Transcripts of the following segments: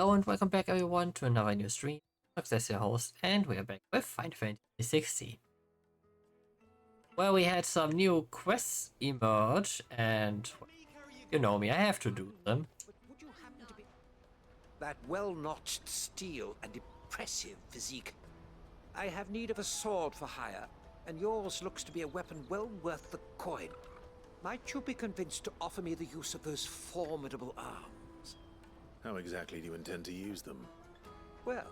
Hello and welcome back everyone to another new stream. Nox Destin, your host, and we are back with Final Fantasy 16. Well, we had some new quests emerge, and you know me, I have to do them. But would you happen to be that well-notched steel and impressive physique? I have need of a sword for hire, and yours looks to be a weapon well worth the coin. Might you be convinced to offer me the use of those formidable arms? How exactly do you intend to use them? Well,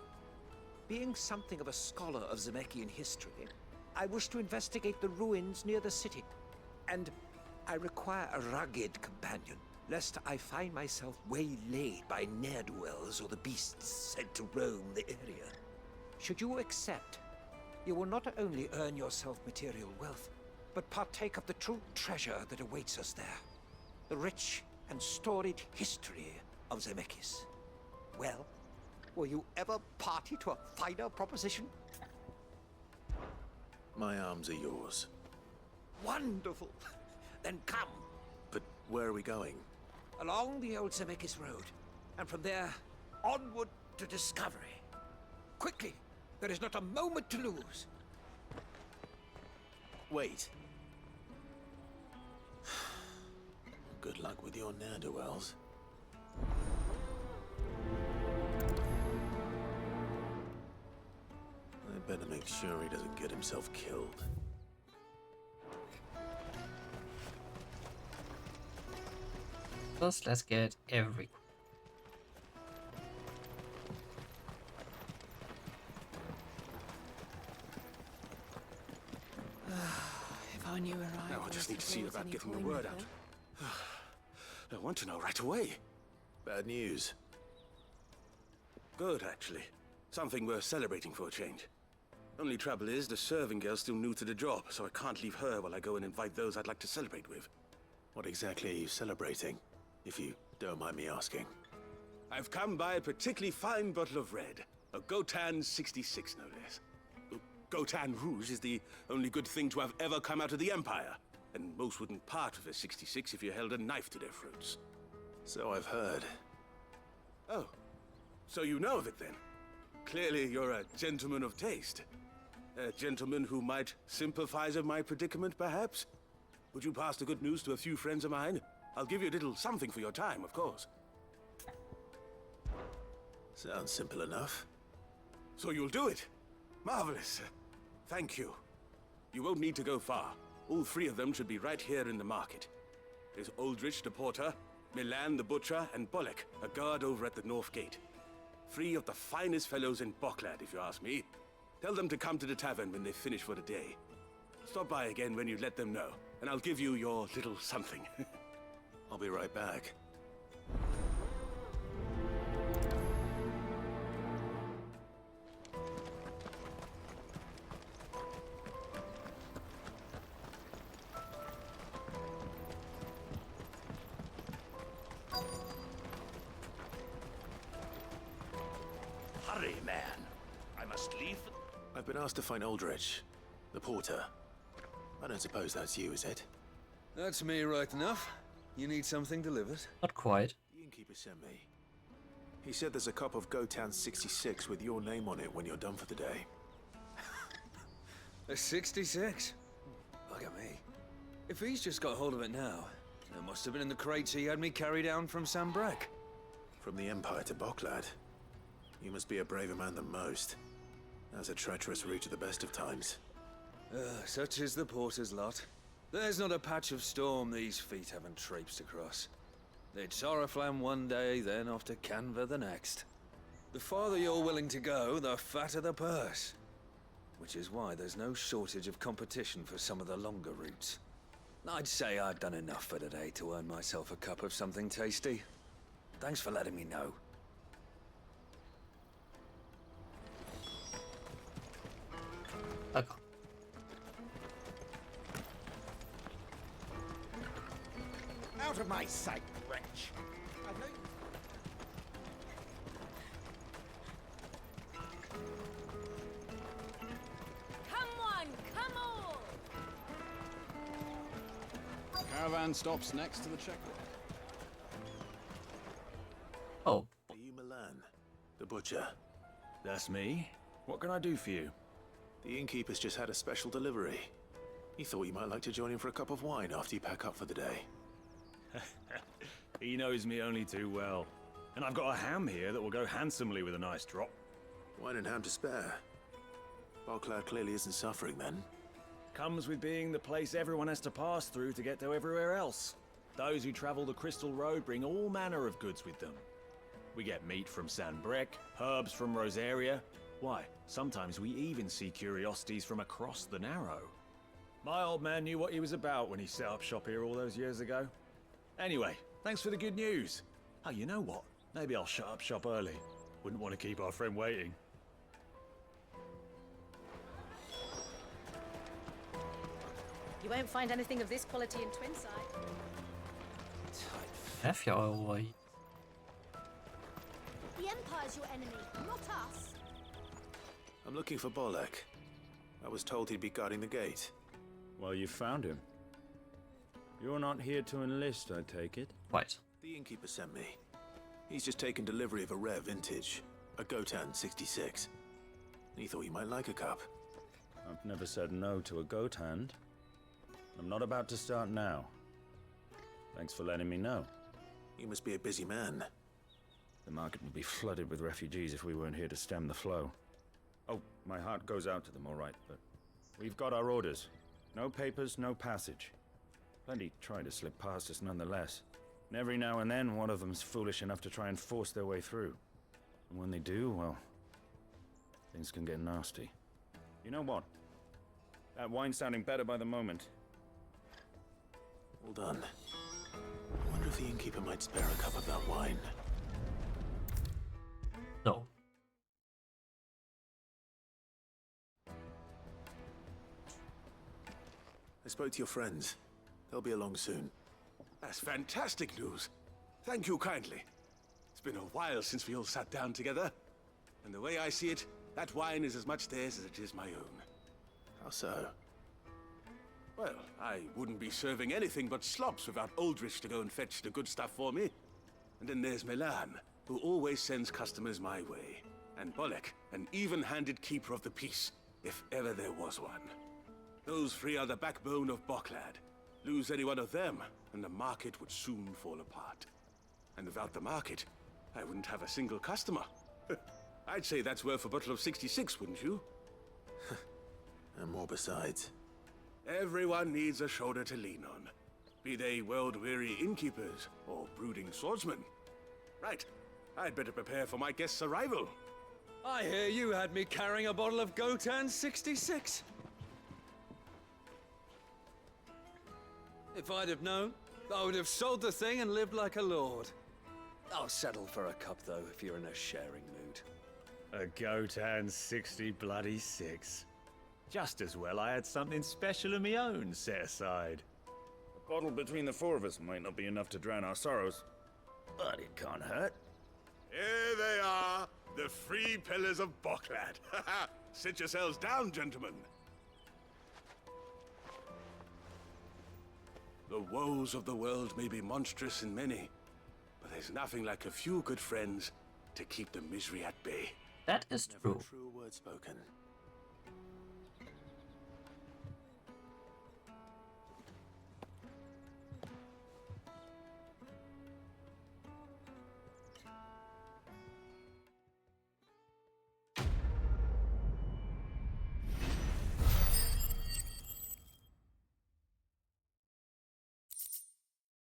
being something of a scholar of Zemeckis history, I wish to investigate the ruins near the city. And I require a rugged companion, lest I find myself waylaid by ne'er-do-wells or the beasts sent to roam the area. Should you accept, you will not only earn yourself material wealth, but partake of the true treasure that awaits us there. The rich and storied history of Zemeckis. Well, were you ever party to a finer proposition? My arms are yours. Wonderful! Then come! But where are we going? Along the old Zemeckis road, and from there, onward to discovery. Quickly! There is not a moment to lose! Wait. Good luck with your ne'er-do-wells. I better make sure he doesn't get himself killed. First, let's get every... If I knew where I Now I just need to see about getting the word out. I want to know right away. Bad news. Good, actually. Something worth celebrating for a change. Only trouble is, the serving girl's still new to the job, so I can't leave her while I go and invite those I'd like to celebrate with. What exactly are you celebrating, if you don't mind me asking? I've come by a particularly fine bottle of red. A Gotan 66, no less. Gotan Rouge is the only good thing to have ever come out of the Empire. And most wouldn't part with a 66 if you held a knife to their throats. So I've heard. Oh, so you know of it then? Clearly you're a gentleman of taste. A gentleman who might sympathize with my predicament, perhaps? Would you pass the good news to a few friends of mine? I'll give you a little something for your time, of course. Sounds simple enough. So you'll do it? Marvelous. Thank you. You won't need to go far. All three of them should be right here in the market. There's Aldrich the porter, Milan the butcher, and Bolek, a guard over at the north gate. Three of the finest fellows in Boklad, if you ask me. Tell them to come to the tavern when they finish for the day. Stop by again when you let them know, and I'll give you your little something. I'll be right back. Hurry, man. I must leave. I've been asked to find Aldrich, the porter. I don't suppose that's you, is it? That's me right enough. You need something delivered? Not quite. The innkeeper sent me. He said there's a cup of Gotan 66 with your name on it when you're done for the day. A 66? Look at me. If he's just got hold of it now, it must have been in the crates he had me carry down from Sambrek. From the Empire to Boklad. You must be a braver man than most. That's a treacherous route at the best of times. Such is the porter's lot. There's not a patch of storm these feet haven't traipsed across. It's Oriflamme one day, then off to Canva the next. The farther you're willing to go, the fatter the purse. Which is why there's no shortage of competition for some of the longer routes. I'd say I've done enough for today to earn myself a cup of something tasty. Thanks for letting me know. Okay. Out of my sight, wretch! I know you... Come on, come on! Caravan stops next to the checkpoint. Oh, Are you Milan? butcher. That's me. What can I do for you? The innkeeper's just had a special delivery. He thought you might like to join him for a cup of wine after you pack up for the day. He knows me only too well. And I've got a ham here that will go handsomely with a nice drop. Wine and ham to spare. Boklad clearly isn't suffering then. Comes with being the place everyone has to pass through to get to everywhere else. Those who travel the Crystal Road bring all manner of goods with them. We get meat from San Brec, herbs from Rosaria. Why, sometimes we even see curiosities from across the Narrow. My old man knew what he was about when he set up shop here all those years ago. Anyway, thanks for the good news. Oh, you know what? Maybe I'll shut up shop early. Wouldn't want to keep our friend waiting. You won't find anything of this quality in Twinside. Have you already? The Empire's your enemy, not us. I'm looking for Bolek. I was told he'd be guarding the gate. Well, you found him. You're not here to enlist, I take it? Right. The innkeeper sent me. He's just taken delivery of a rare vintage, a Gotan 66. He thought you might like a cup. I've never said no to a goat hand. I'm not about to start now. Thanks for letting me know. You must be a busy man. The market would be flooded with refugees if we weren't here to stem the flow. Oh, my heart goes out to them, all right, but we've got our orders. No papers, no passage. Plenty try to slip past us nonetheless. And every now and then, one of them's foolish enough to try and force their way through. And when they do, well, things can get nasty. You know what? That wine's sounding better by the moment. Well done. I wonder if the innkeeper might spare a cup of that wine. No. I spoke to your friends. They'll be along soon. That's fantastic news. Thank you kindly. It's been a while since we all sat down together. And the way I see it, that wine is as much theirs as it is my own. How so? Well, I wouldn't be serving anything but slops without Aldrich to go and fetch the good stuff for me. And then there's Milan, who always sends customers my way. And Bolek, an even-handed keeper of the peace, if ever there was one. Those three are the backbone of Boklad. Lose any one of them, and the market would soon fall apart. And without the market, I wouldn't have a single customer. I'd say that's worth a bottle of 66, wouldn't you? And more besides. Everyone needs a shoulder to lean on. Be they world-weary innkeepers or brooding swordsmen. Right, I'd better prepare for my guest's arrival. I hear you had me carrying a bottle of Gotan 66. If I'd have known, I would have sold the thing and lived like a lord. I'll settle for a cup, though, if you're in a sharing mood. A Gotan 60 bloody 6. Just as well I had something special of my own set aside. A bottle between the four of us might not be enough to drown our sorrows, but it can't hurt. Here they are, the three pillars of Boklad. Sit yourselves down, gentlemen. The woes of the world may be monstrous in many, but there's nothing like a few good friends to keep the misery at bay. That is Never true. a truer word spoken.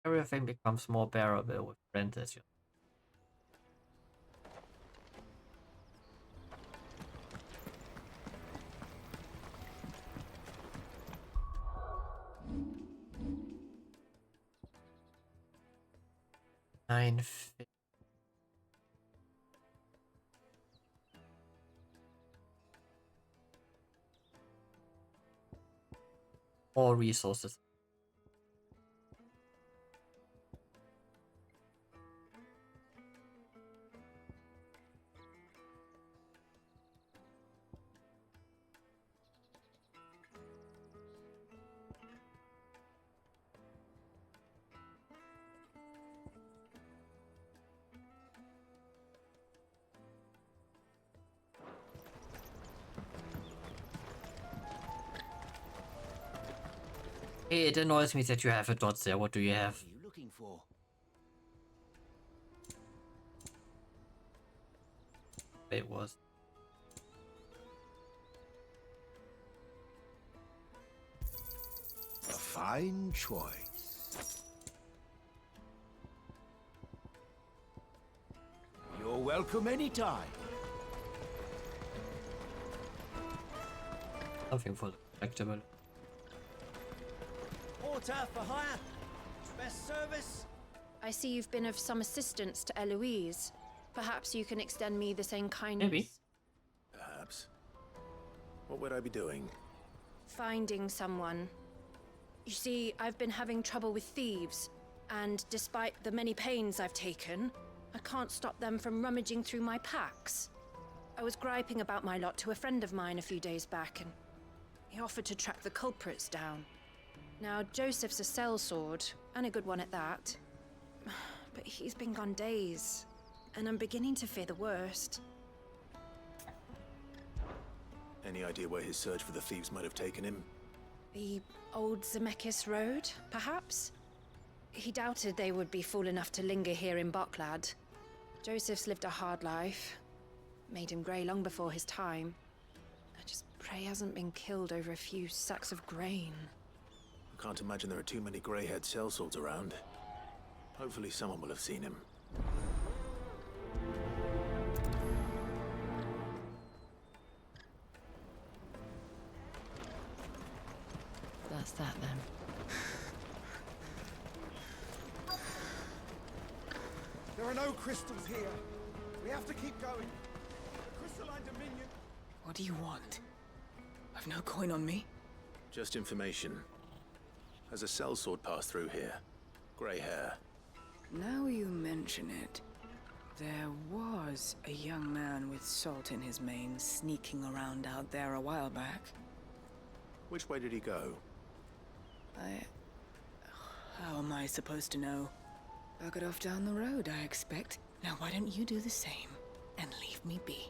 Everything becomes more bearable with rent as you. More resources. It annoys me that you have a dot there. What do you have? What are you looking for? It was. A fine choice. You're welcome anytime. Something for the collectible. Porter for hire. Best service. I see you've been of some assistance to Eloise. Perhaps you can extend me the same kindness. Maybe. Perhaps. What would I be doing? Finding someone. You see, I've been having trouble with thieves, and despite the many pains I've taken, I can't stop them from rummaging through my packs. I was griping about my lot to a friend of mine a few days back, and he offered to track the culprits down. Now, Joseph's a sellsword, and a good one at that. But he's been gone days, and I'm beginning to fear the worst. Any idea where his search for the thieves might have taken him? The old Zemeckis Road, perhaps? He doubted they would be fool enough to linger here in Boklad. Joseph's lived a hard life. Made him grey long before his time. I just pray he hasn't been killed over a few sacks of grain. I can't imagine there are too many grey-haired sellswords around. Hopefully someone will have seen him. That's that then. There are no crystals here. We have to keep going. The crystalline dominion. What do you want? I've no coin on me. Just information. Has a sellsword passed through here? Grey hair. Now you mention it, there was a young man with salt in his mane sneaking around out there a while back. Which way did he go? How am I supposed to know? Buggered off down the road, I expect. Now why don't you do the same and leave me be?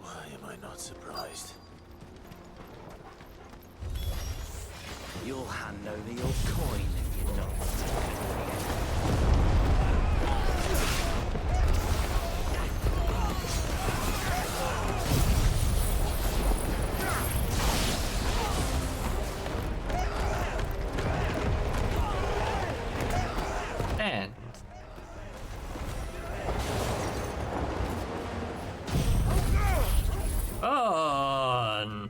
Why am I not surprised? You'll hand over your coin if you're not. And on.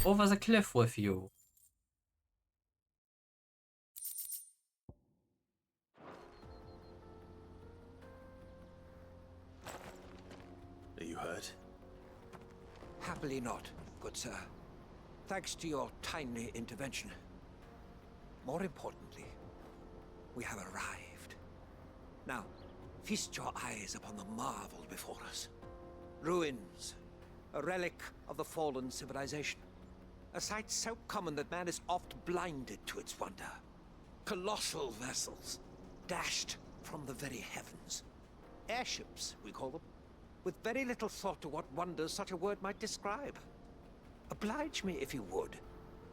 Over the cliff with you. Are you hurt? Happily not, good sir. Thanks to your timely intervention. More importantly, we have arrived. Now, feast your eyes upon the marvel before us. Ruins, a relic of the fallen civilization. A sight so common that man is oft blinded to its wonder. Colossal vessels, dashed from the very heavens. Airships, we call them, with very little thought to what wonders such a word might describe. Oblige me if you would.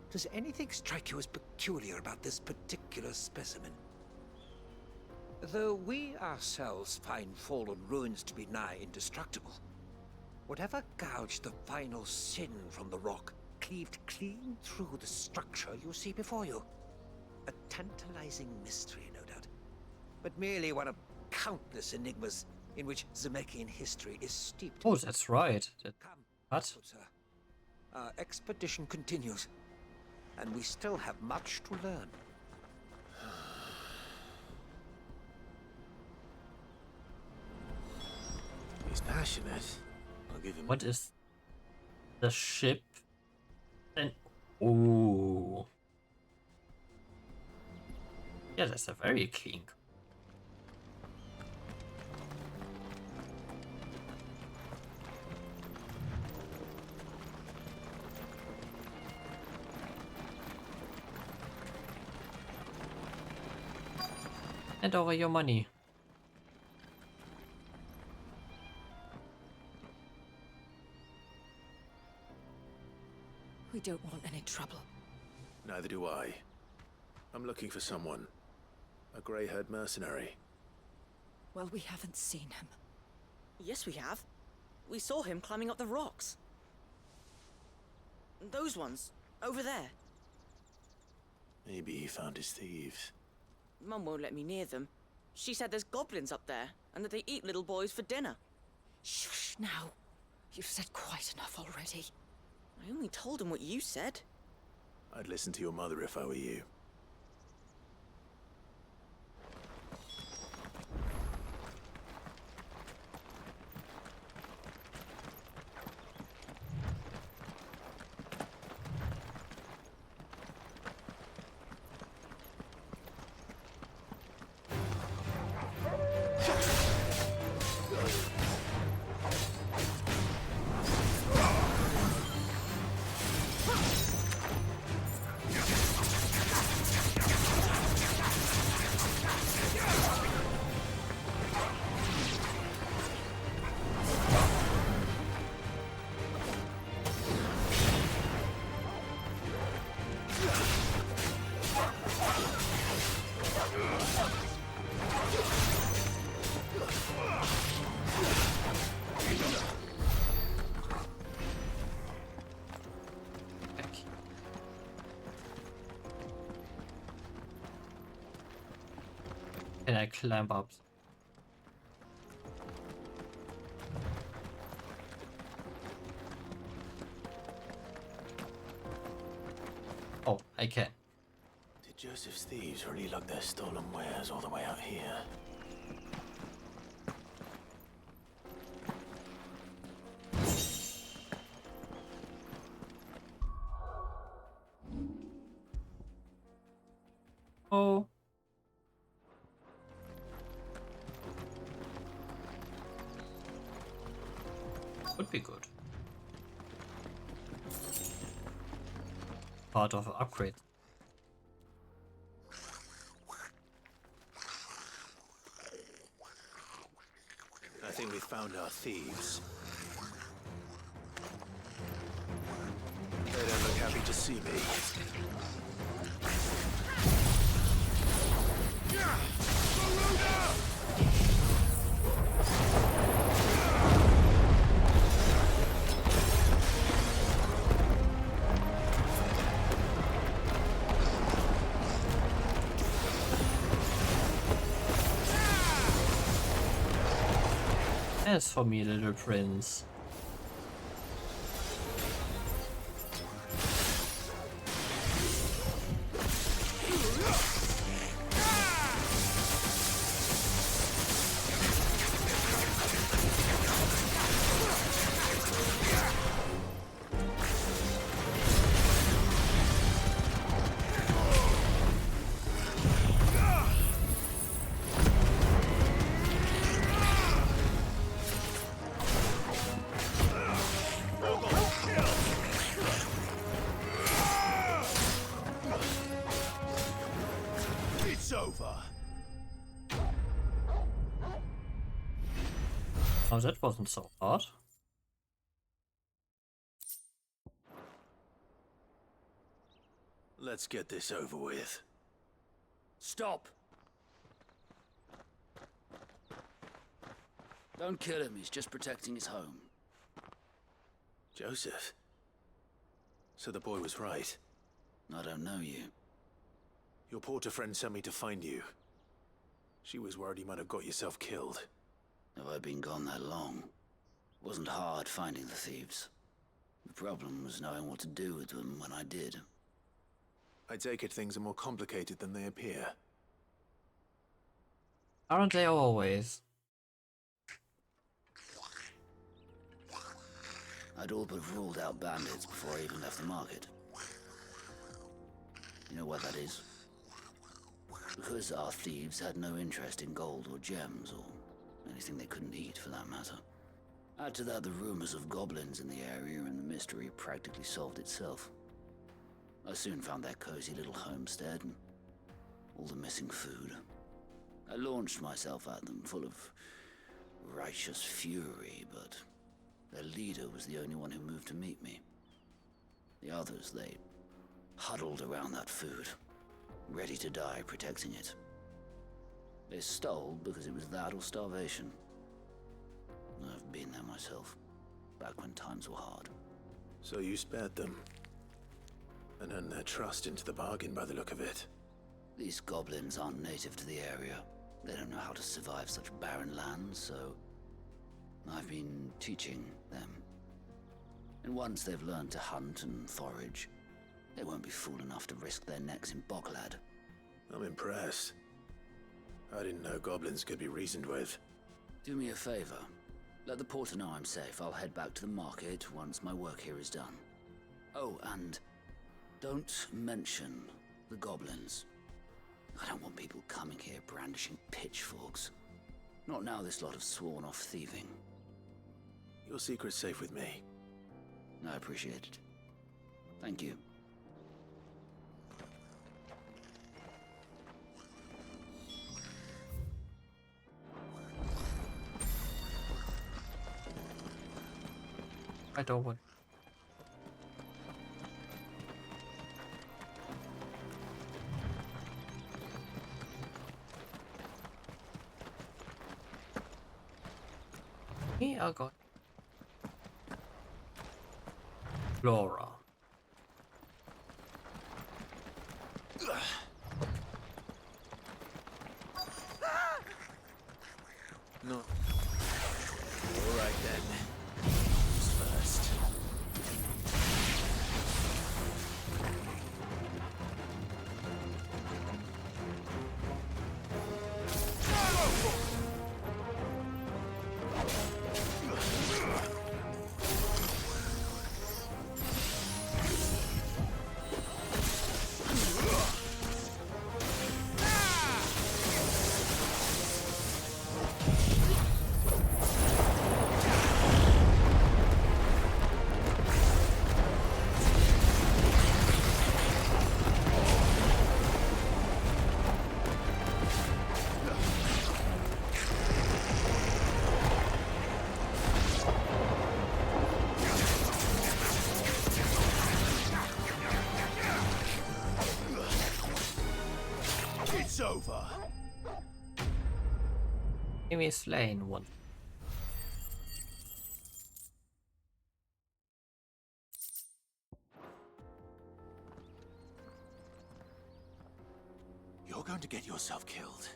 Does anything strike you as peculiar about this particular specimen? Though we ourselves find fallen ruins to be nigh indestructible, whatever gouged the final sin from the rock cleaved clean through the structure you see before you. A tantalizing mystery, no doubt, but merely one of countless enigmas in which Zemeckis history is steeped. Oh, that's right. Come, What? good sir. Our expedition continues, and we still have much to learn. He's passionate. I'll give him. What is the ship, then ooh, yeah, that's a very clean. Hand over your money. We don't want any trouble. Neither do I. I'm looking for someone. A grey-haired mercenary. Well, we haven't seen him. Yes, we have. We saw him climbing up the rocks. Those ones, over there. Maybe he found his thieves. Mum won't let me near them. She said there's goblins up there, and that they eat little boys for dinner. Shush, now. You've said quite enough already. I only told him what you said. I'd listen to your mother if I were you. Can I climb up? Oh, I can. Did Joseph's thieves really lug their stolen wares all the way out here? Oh. Would be good. Part of an upgrade. I think we found our thieves. They don't look happy to see me. As for me, little prince. Oh, that wasn't so hard. Let's get this over with. Stop! Don't kill him, he's just protecting his home. Joseph? So the boy was right. I don't know you. Your porter friend sent me to find you. She was worried you might have got yourself killed. Have I been gone that long? It wasn't hard finding the thieves. The problem was knowing what to do with them when I did. I take it things are more complicated than they appear. Aren't they always? I'd all but ruled out bandits before I even left the market. You know why that is? Because our thieves had no interest in gold or gems, or anything they couldn't eat for that matter. Add to that the rumors of goblins in the area, and the mystery practically solved itself. I soon found their cozy little homestead and all the missing food. I launched myself at them, full of righteous fury, but their leader was the only one who moved to meet me. The others, they huddled around that food, ready to die protecting it. They stole because it was that or starvation. I've been there myself, back when times were hard. So you spared them, and earned their trust into the bargain by the look of it. These goblins aren't native to the area. They don't know how to survive such barren lands, so I've been teaching them. And once they've learned to hunt and forage, they won't be fool enough to risk their necks in Boklad. I'm impressed. I didn't know goblins could be reasoned with. Do me a favor. Let the porter know I'm safe. I'll head back to the market once my work here is done. Oh, and don't mention the goblins. I don't want people coming here brandishing pitchforks. Not now this lot have sworn off thieving. Your secret's safe with me. I appreciate it. Thank you. I don't want. Me, I'll go. Flora. No. All right then. Who's first? It's over. Enemy slain one. You're going to get yourself killed.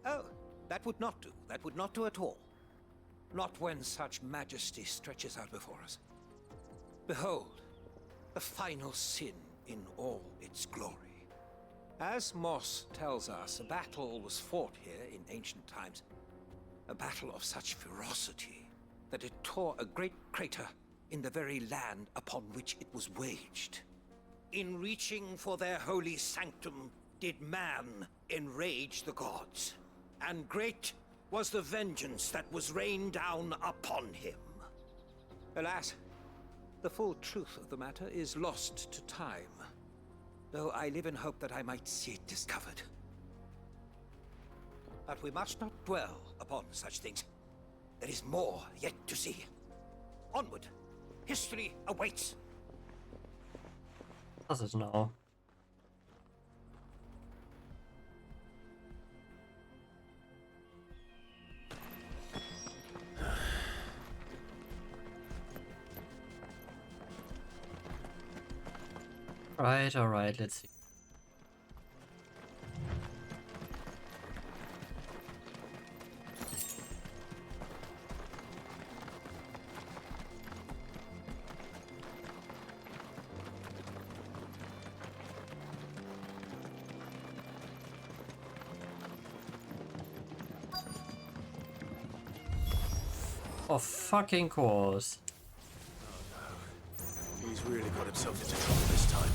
Oh, that would not do. That would not do at all. Not when such majesty stretches out before us. Behold, the final sin in all its glory. As Moss tells us, a battle was fought here in ancient times. A battle of such ferocity that it tore a great crater in the very land upon which it was waged. In reaching for their holy sanctum, did man enrage the gods, and great was the vengeance that was rained down upon him. Alas, the full truth of the matter is lost to time, though I live in hope that I might see it discovered. But we must not dwell upon such things. There is more yet to see. Onward! History awaits! Does it now? Alright, let's see. Of fucking course. He's really got himself into trouble this time.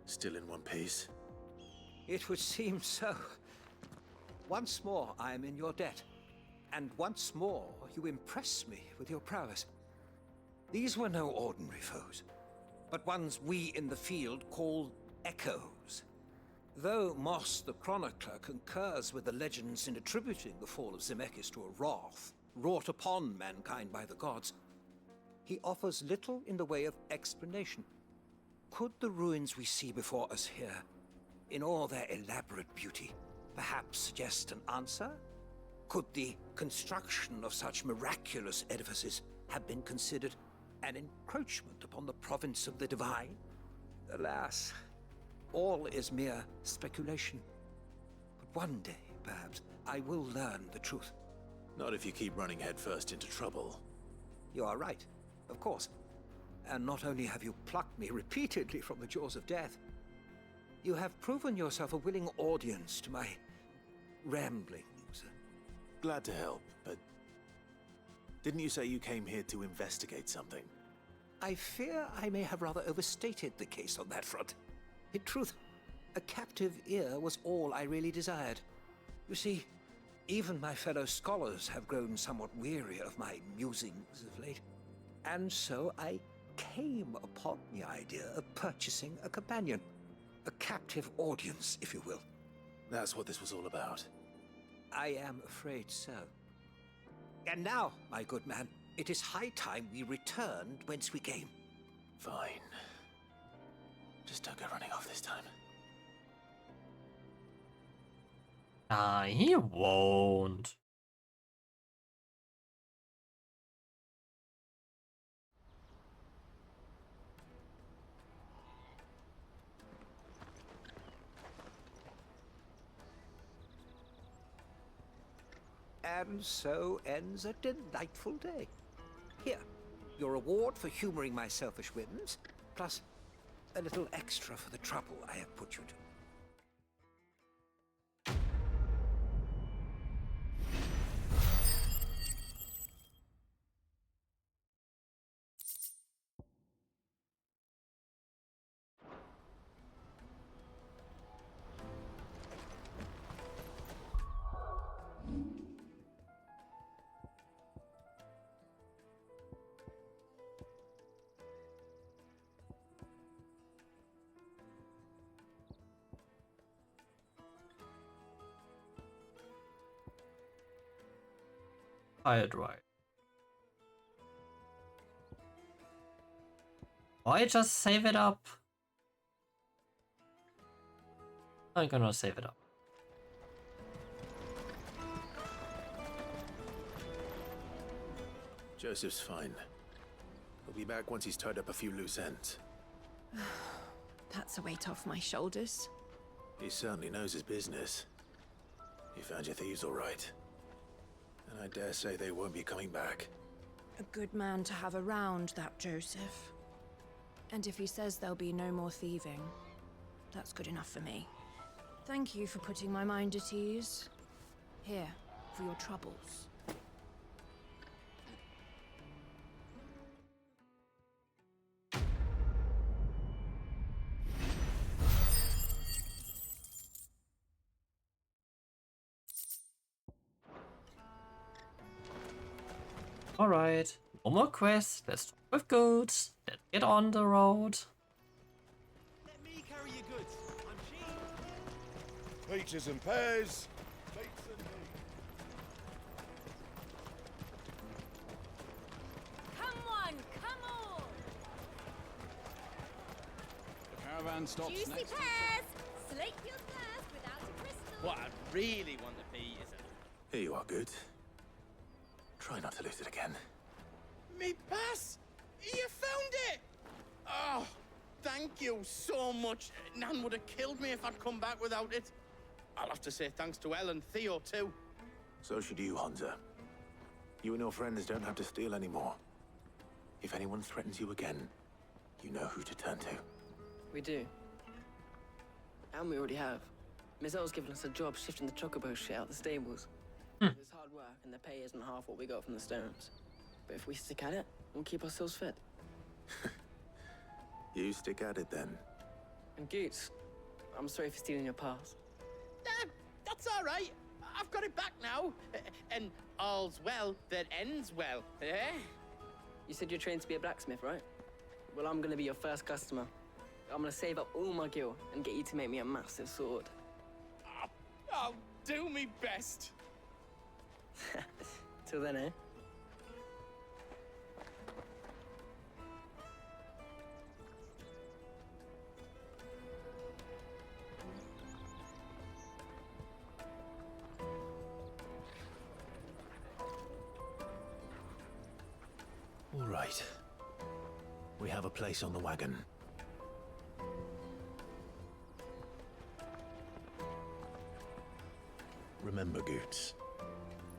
Still in one piece? It would seem so. Once more I am in your debt. And once more you impress me with your prowess. These were no ordinary foes, but ones we in the field call echoes. Though Moss the Chronicler concurs with the legends in attributing the fall of Zemeckis to a wrath wrought upon mankind by the gods, he offers little in the way of explanation. Could the ruins we see before us here, in all their elaborate beauty, perhaps suggest an answer? Could the construction of such miraculous edifices have been considered an encroachment upon the province of the divine? Alas, all is mere speculation. But one day, perhaps, I will learn the truth. Not if you keep running headfirst into trouble. You are right, of course. And not only have you plucked me repeatedly from the jaws of death, you have proven yourself a willing audience to my ramblings. Glad to help, but didn't you say you came here to investigate something? I fear I may have rather overstated the case on that front. In truth, a captive ear was all I really desired. You see, even my fellow scholars have grown somewhat weary of my musings of late. And so I came upon the idea of purchasing a companion. A captive audience, if you will. That's what this was all about. I am afraid so. And now, my good man, it is high time we returned whence we came. Fine. Just don't go running off this time. He won't. And so ends a delightful day. Here, your reward for humoring my selfish whims, plus a little extra for the trouble I have put you to. Tired right. Why just save it up? I'm gonna save it up. Joseph's fine. He'll be back once he's tied up a few loose ends. That's a weight off my shoulders. He certainly knows his business. You found your thieves all right. And I dare say they won't be coming back. A good man to have around, that Joseph. And if he says there'll be no more thieving, that's good enough for me. Thank you for putting my mind at ease. Here, for your troubles. Alright, no more quests, let's talk with goods, let's get on the road. Let me carry your goods. I'm cheap. Peaches and pears. Cakes and meat. Come on, come on! The caravan stops Juicy next. pears! Slate your thirst without a crystal. What I really want to be is a... Here you are, good. Try not to lose it again. Me pass! You found it! Oh, thank you so much. Nan would have killed me if I'd come back without it. I'll have to say thanks to Elle and Theo, too. So should you, Hunter. You and your friends don't have to steal anymore. If anyone threatens you again, you know who to turn to. We do. And we already have. Miss L's given us a job shifting the chocobo shit out the stables. It's hard work, and the pay isn't half what we got from the stones. But if we stick at it, we'll keep ourselves fed. You stick at it then. And Goots, I'm sorry for stealing your pass. That's all right. I've got it back now. And all's well that ends well, eh? You said you're trained to be a blacksmith, right? Well, I'm gonna be your first customer. I'm gonna save up all my gil and get you to make me a massive sword. I'll do me best. Till then, eh? All right. We have a place on the wagon. Remember, Goots,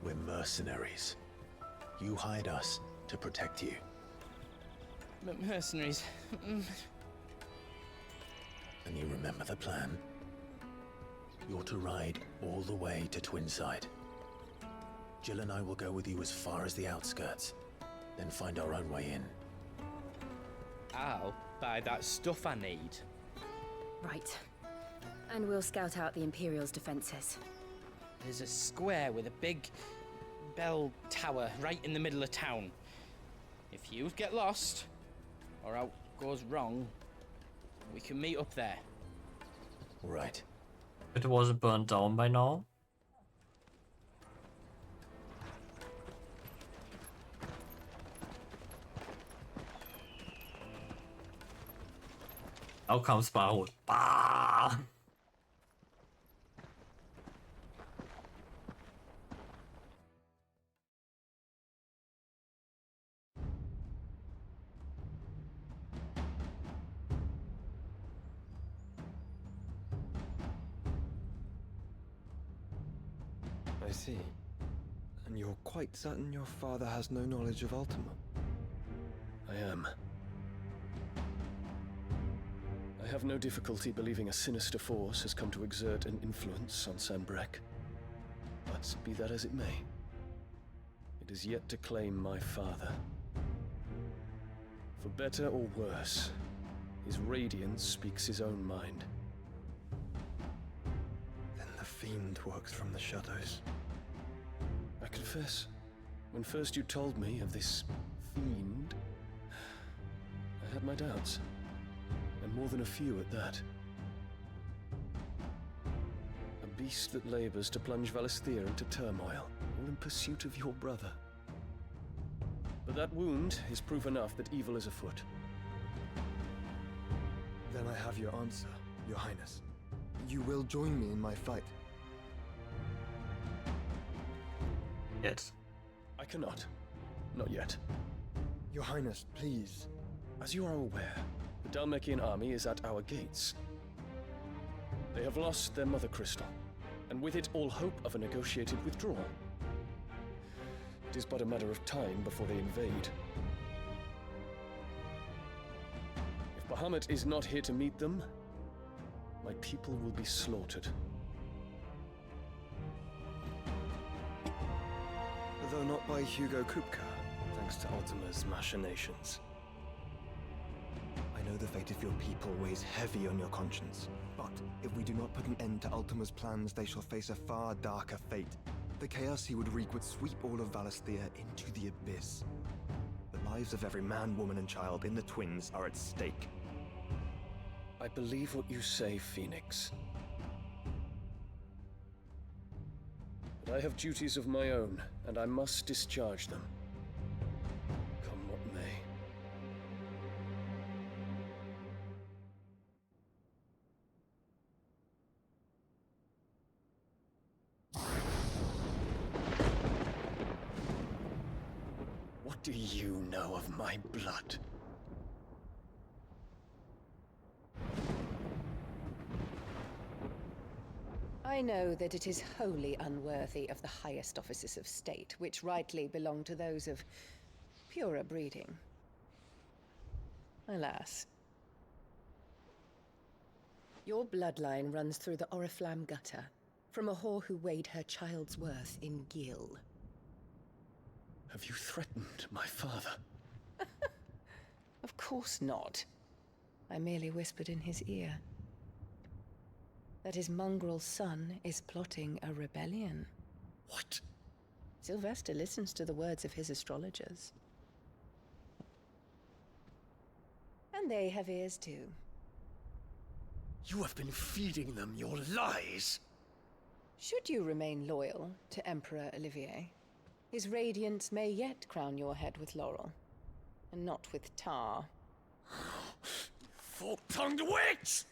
we're mercenaries. You hired us to protect you. Mercenaries. And you remember the plan? You're to ride all the way to Twinside. Jill and I will go with you as far as the outskirts, then find our own way in. I'll buy that stuff I need. Right. And we'll scout out the Imperial's defenses. There's a square with a big bell tower right in the middle of town. If you get lost, or out goes wrong, we can meet up there. Right. It was burned down by now. Now comes Barhout. Bah! I see. And you're quite certain your father has no knowledge of Ultima? I am. I have no difficulty believing a sinister force has come to exert an influence on Sanbreque. But be that as it may, it is yet to claim my father. For better or worse, his radiance speaks his own mind. Then the fiend works from the shadows. I confess, when first you told me of this fiend, I had my doubts. And more than a few at that. A beast that labors to plunge Valisthea into turmoil, all in pursuit of your brother. But that wound is proof enough that evil is afoot. Then I have your answer, Your Highness. You will join me in my fight. Yes. I cannot. not yet. Your Highness, please. As you are aware, the Dhalmekian army is at our gates. They have lost their mother crystal, and with it all hope of a negotiated withdrawal. It is but a matter of time before they invade. If Bahamut is not here to meet them, my people will be slaughtered. Though not by Hugo Kupka, thanks to Ultima's machinations. I know the fate of your people weighs heavy on your conscience, but if we do not put an end to Ultima's plans, they shall face a far darker fate. The chaos he would wreak would sweep all of Valisthea into the abyss. The lives of every man, woman, and child in the Twins are at stake. I believe what you say, Phoenix. But I have duties of my own, and I must discharge them. Come what may. What do you know of my blood? I know that it is wholly unworthy of the highest offices of state, which rightly belong to those of purer breeding. Alas. Your bloodline runs through the Oriflamme gutter, from a whore who weighed her child's worth in gil. Have you threatened my father? Of course not. I merely whispered in his ear that his mongrel son is plotting a rebellion. What? Sylvester listens to the words of his astrologers. And they have ears too. You have been feeding them your lies! Should you remain loyal to Emperor Olivier, his radiance may yet crown your head with laurel, and not with tar. Fork-tongued witch!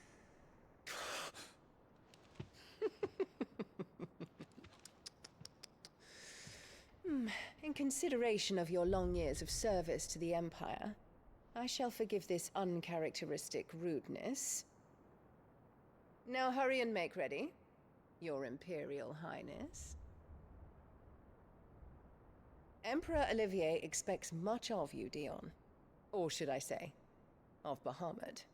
In consideration of your long years of service to the Empire, I shall forgive this uncharacteristic rudeness. Now hurry and make ready, Your Imperial Highness. Emperor Olivier expects much of you, Dion. Or should I say, of Bahamut.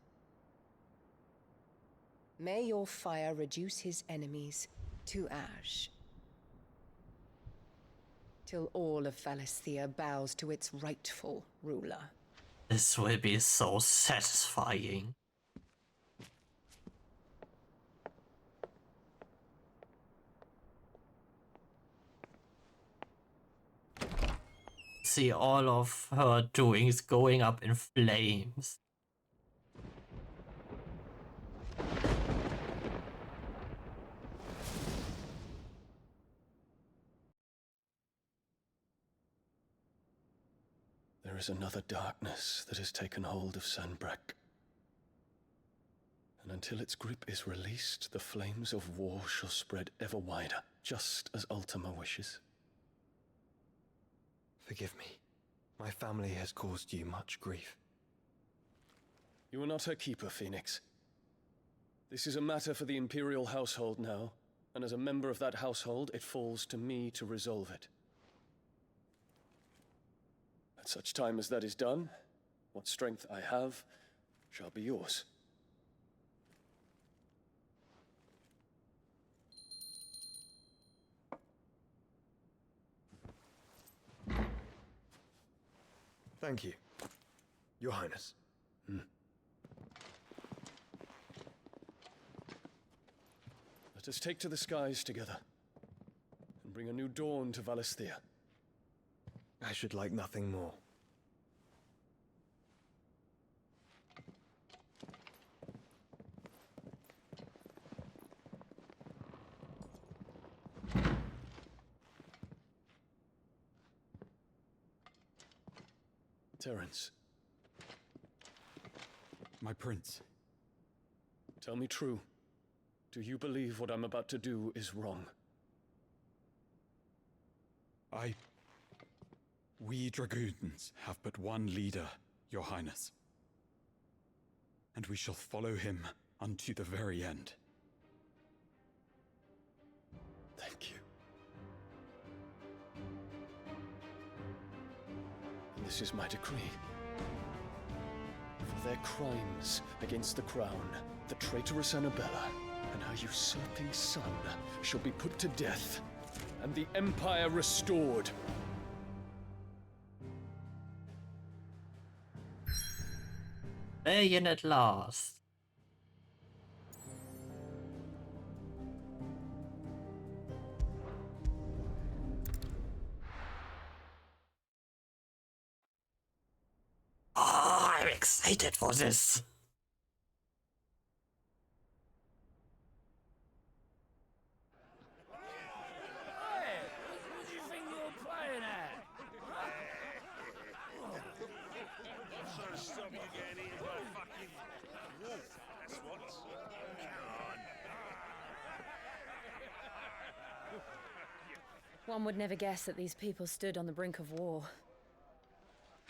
May your fire reduce his enemies to ash, till all of Valisthea bows to its rightful ruler. This will be so satisfying. See all of her doings going up in flames. There is another darkness that has taken hold of Sanbreque. And until its grip is released, the flames of war shall spread ever wider, just as Ultima wishes. Forgive me. My family has caused you much grief. You are not her keeper, Phoenix. This is a matter for the Imperial household now, and as a member of that household, it falls to me to resolve it. At such time as that is done, what strength I have shall be yours. Thank you, Your Highness. Let us take to the skies together, and bring a new dawn to Valisthea. I should like nothing more. Terence. My prince. Tell me true. Do you believe what I'm about to do is wrong? We dragoons have but one leader, Your Highness. And we shall follow him unto the very end. Thank you. And this is my decree. For their crimes against the crown, the traitorous Annabella and her usurping son shall be put to death, and the Empire restored. Rebellion at last. Oh, I'm excited for this. What do you think you're playing at? I'm trying to stop you getting eaten by a fucking wolf. That's what. Come on. One would never guess that these people stood on the brink of war.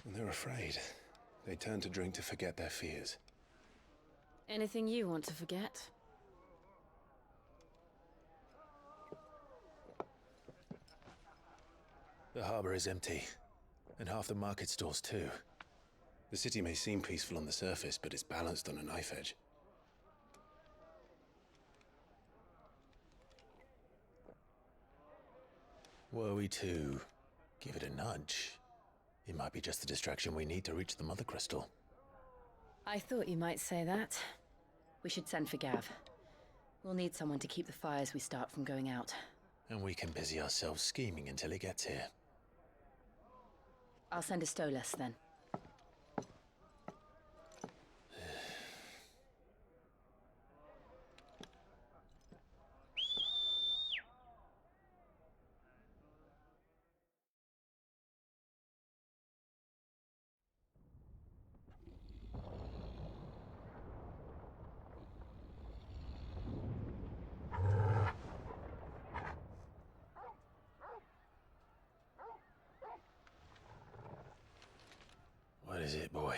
And they're afraid. They turn to drink to forget their fears. Anything you want to forget? The harbor is empty, and half the market stalls too. The city may seem peaceful on the surface, but it's balanced on a knife edge. Were we to give it a nudge, it might be just the distraction we need to reach the Mother Crystal. I thought you might say that. We should send for Gav. We'll need someone to keep the fires we start from going out. And we can busy ourselves scheming until he gets here. I'll send a Stolas then. What is it, boy?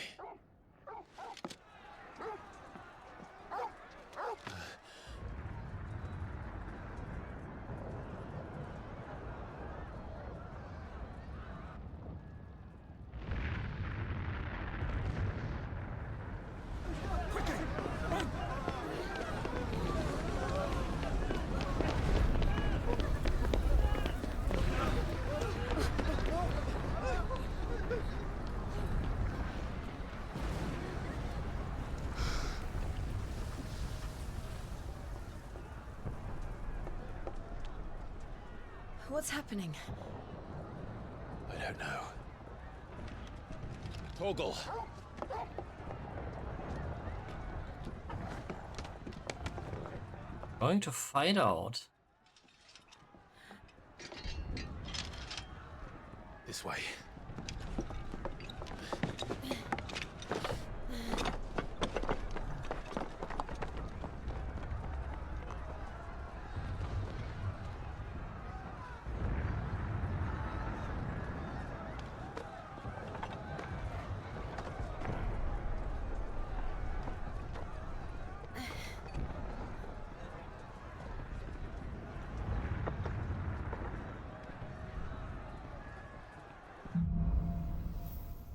What's happening? I don't know. Torgal! Going to find out. This way.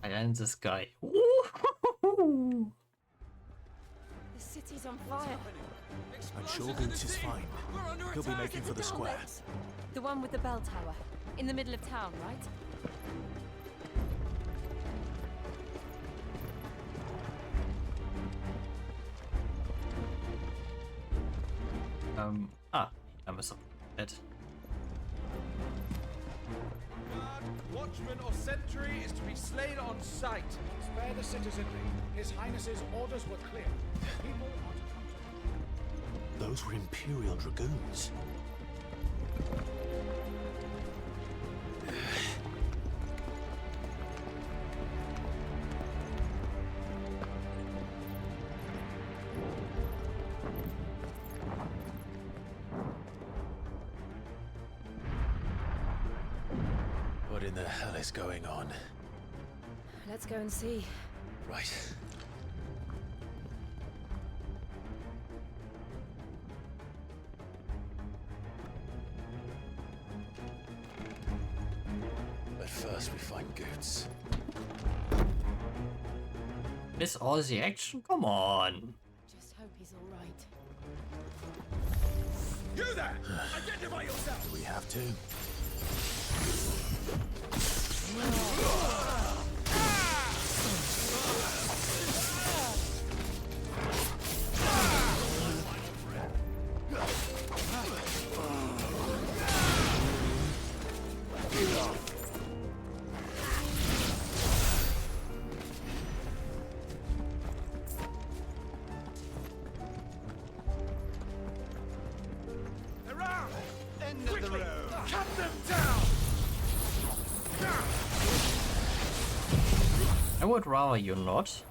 And this guy. The city's on fire. I'm sure Vince is fine. He'll be making for the square. The one with the bell tower. In the middle of town, right? I must have it. Watchman or sentry is to be slain on sight. Spare the citizenry. His Highness's orders were clear. People are to come. Those were Imperial Dragoons. What did in the hell is going on? Let's go and see. Right. But first we find Goots. Miss all the action? Come on. Just hope he's all right. You there! Identify yourself! Do we have to? End of the road! Cut them down! I would rather you not.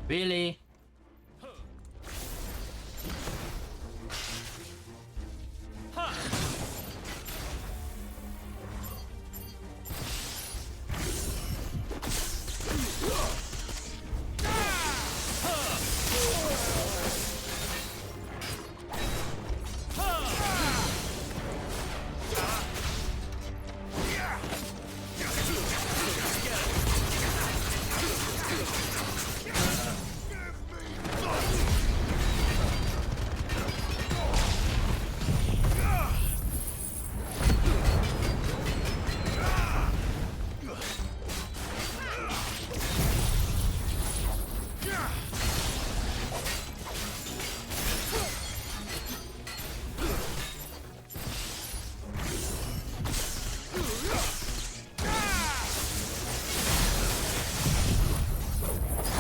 Really?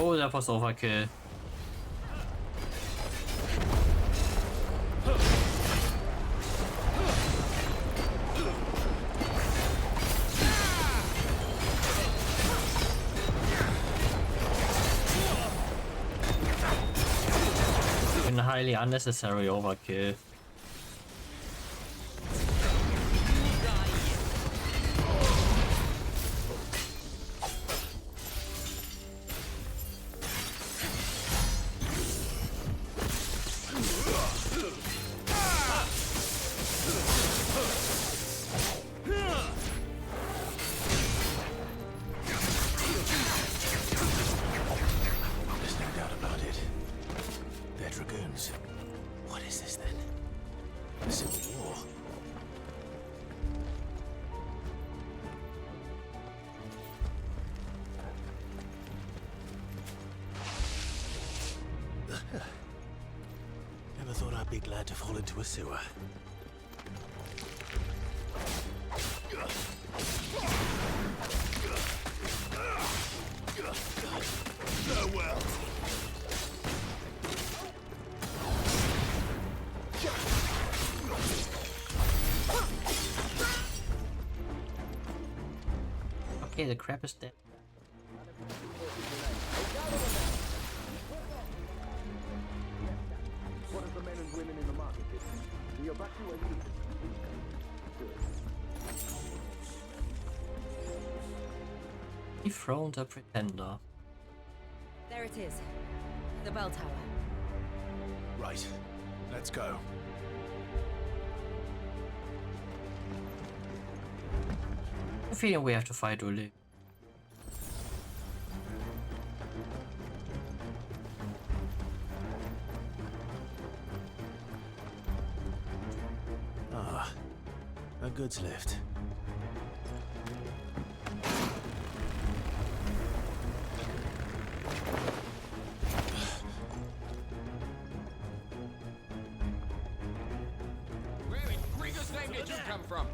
Oh, der passt auf, okay. Ein highly unnecessary overkill. Never thought I'd be glad to fall into a sewer. Farewell! Okay, the crab is dead. What of the men and women in the market district? The evacuation. Dethroned the Pretender. There it is. The bell tower. Right. Let's go. I feel we have to fight Uli. Ah, a goods lift. think it should come from?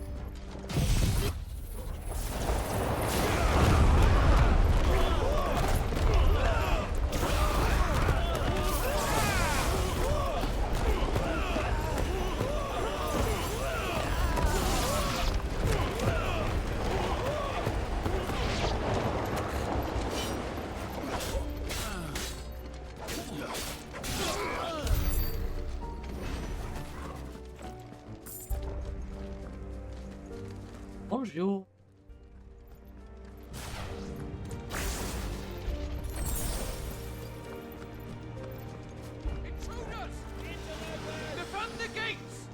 Bonjour. Intruders! Defend the gates!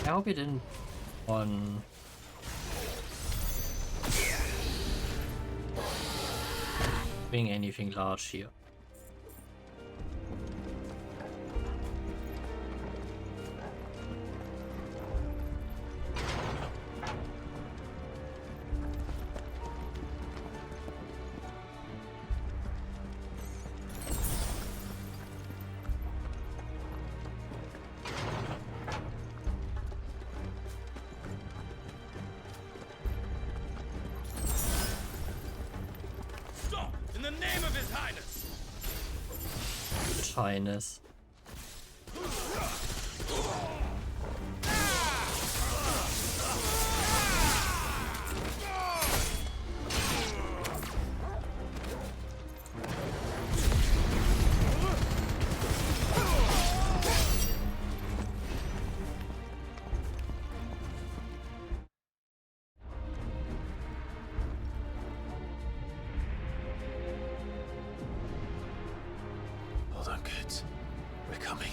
I hope you didn't on doing anything large here. In the name of His Highness! His Highness. Hold on, kids. We're coming.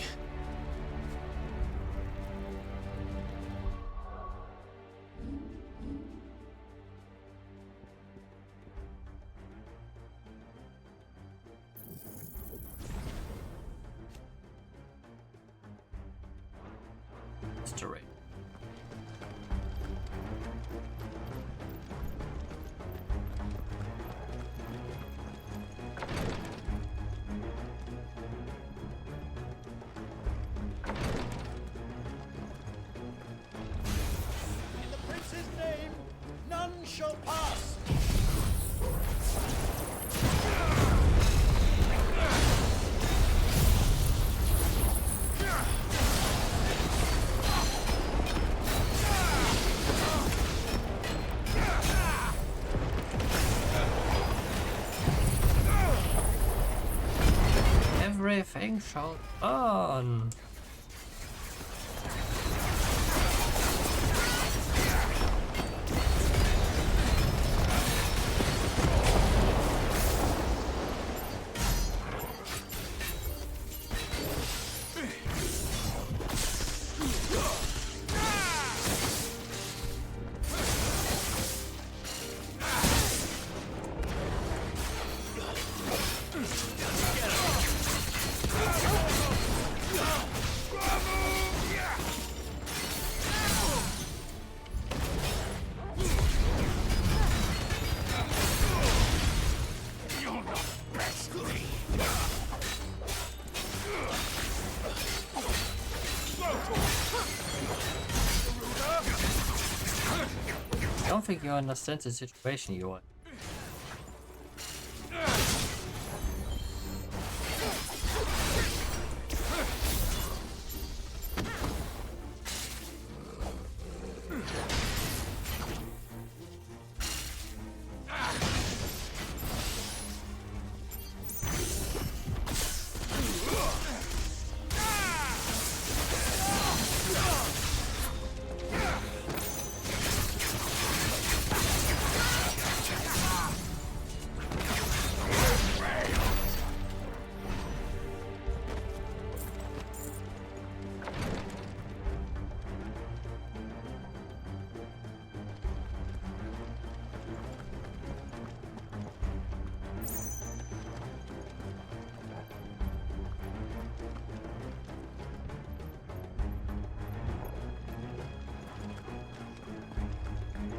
History. In the prince's name, none shall pass. Everything shall burn. I don't think you understand the situation you are.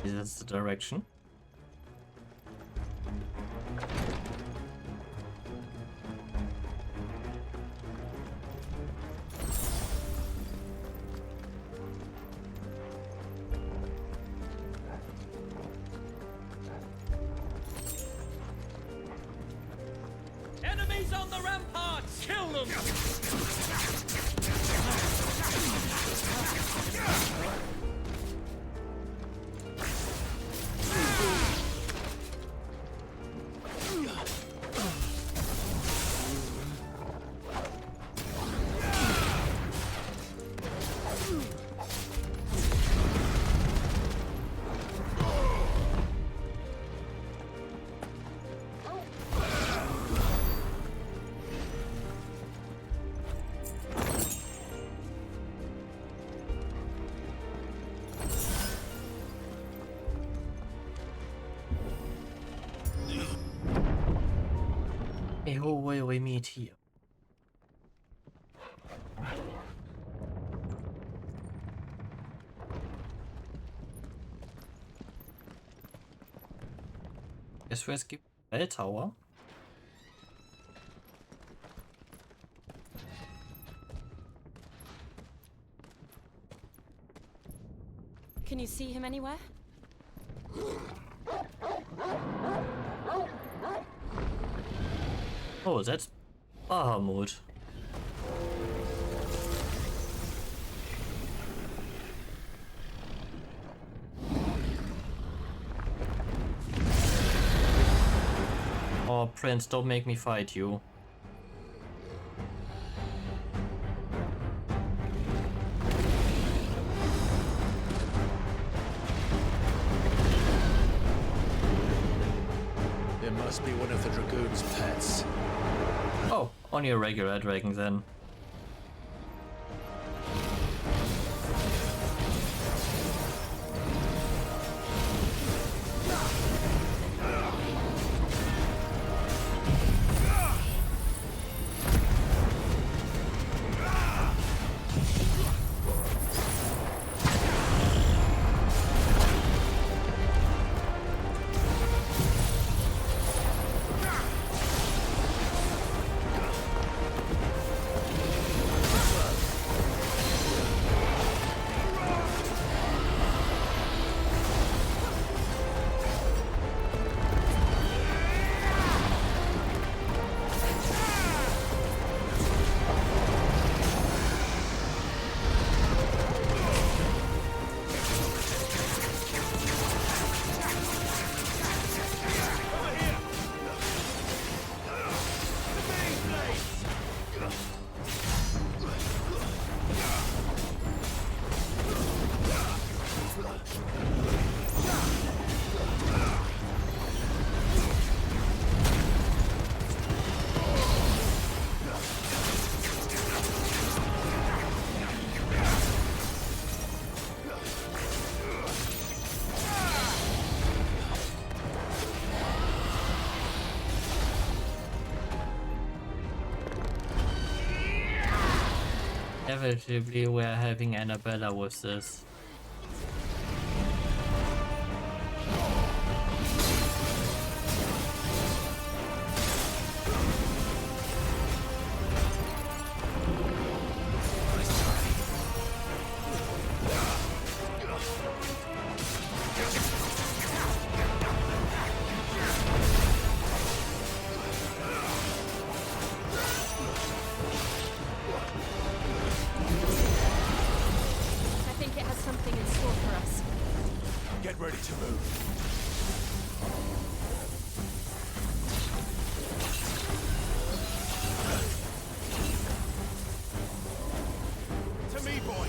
Is this the direction? Enemies on the ramparts! Kill them! Who will we meet here? Guess we skip Bell Tower. Can you see him anywhere? Oh, that's Bahamut. Oh, Prince, don't make me fight you. It must be one of the Dragoon's pets. Oh, only a regular dragon then. Inevitably, we're having Annabella with this. Ready to move. To me, boy.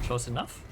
Close enough?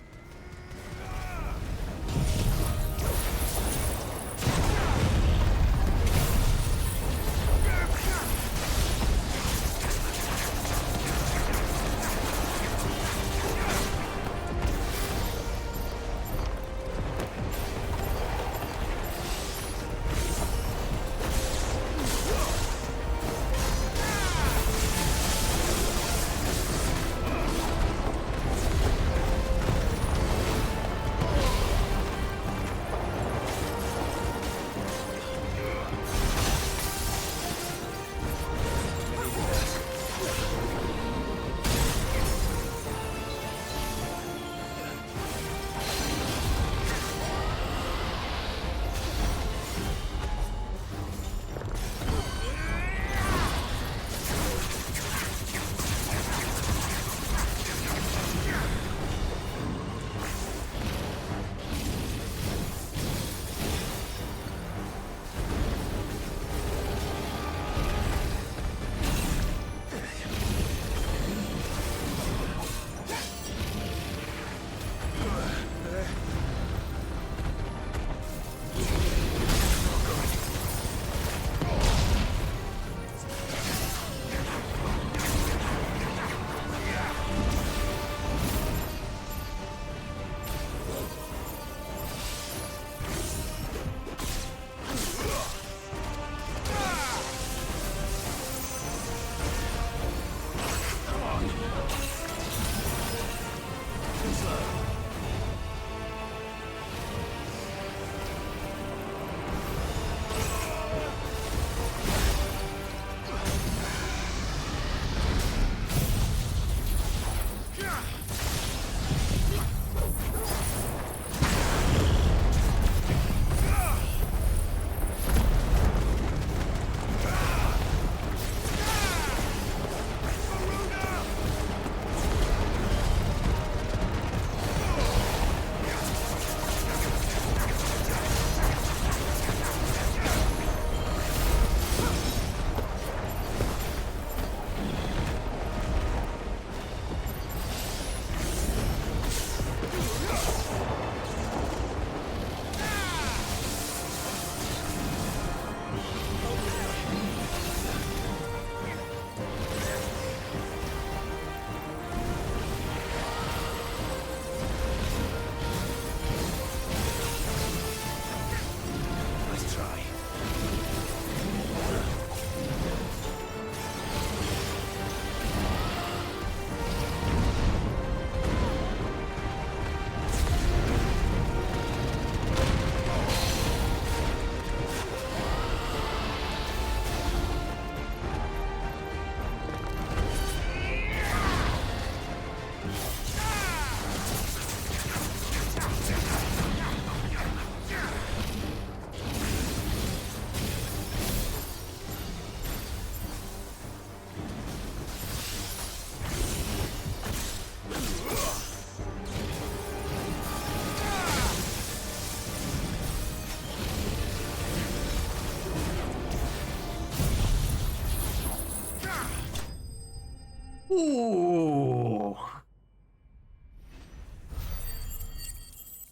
Ooh.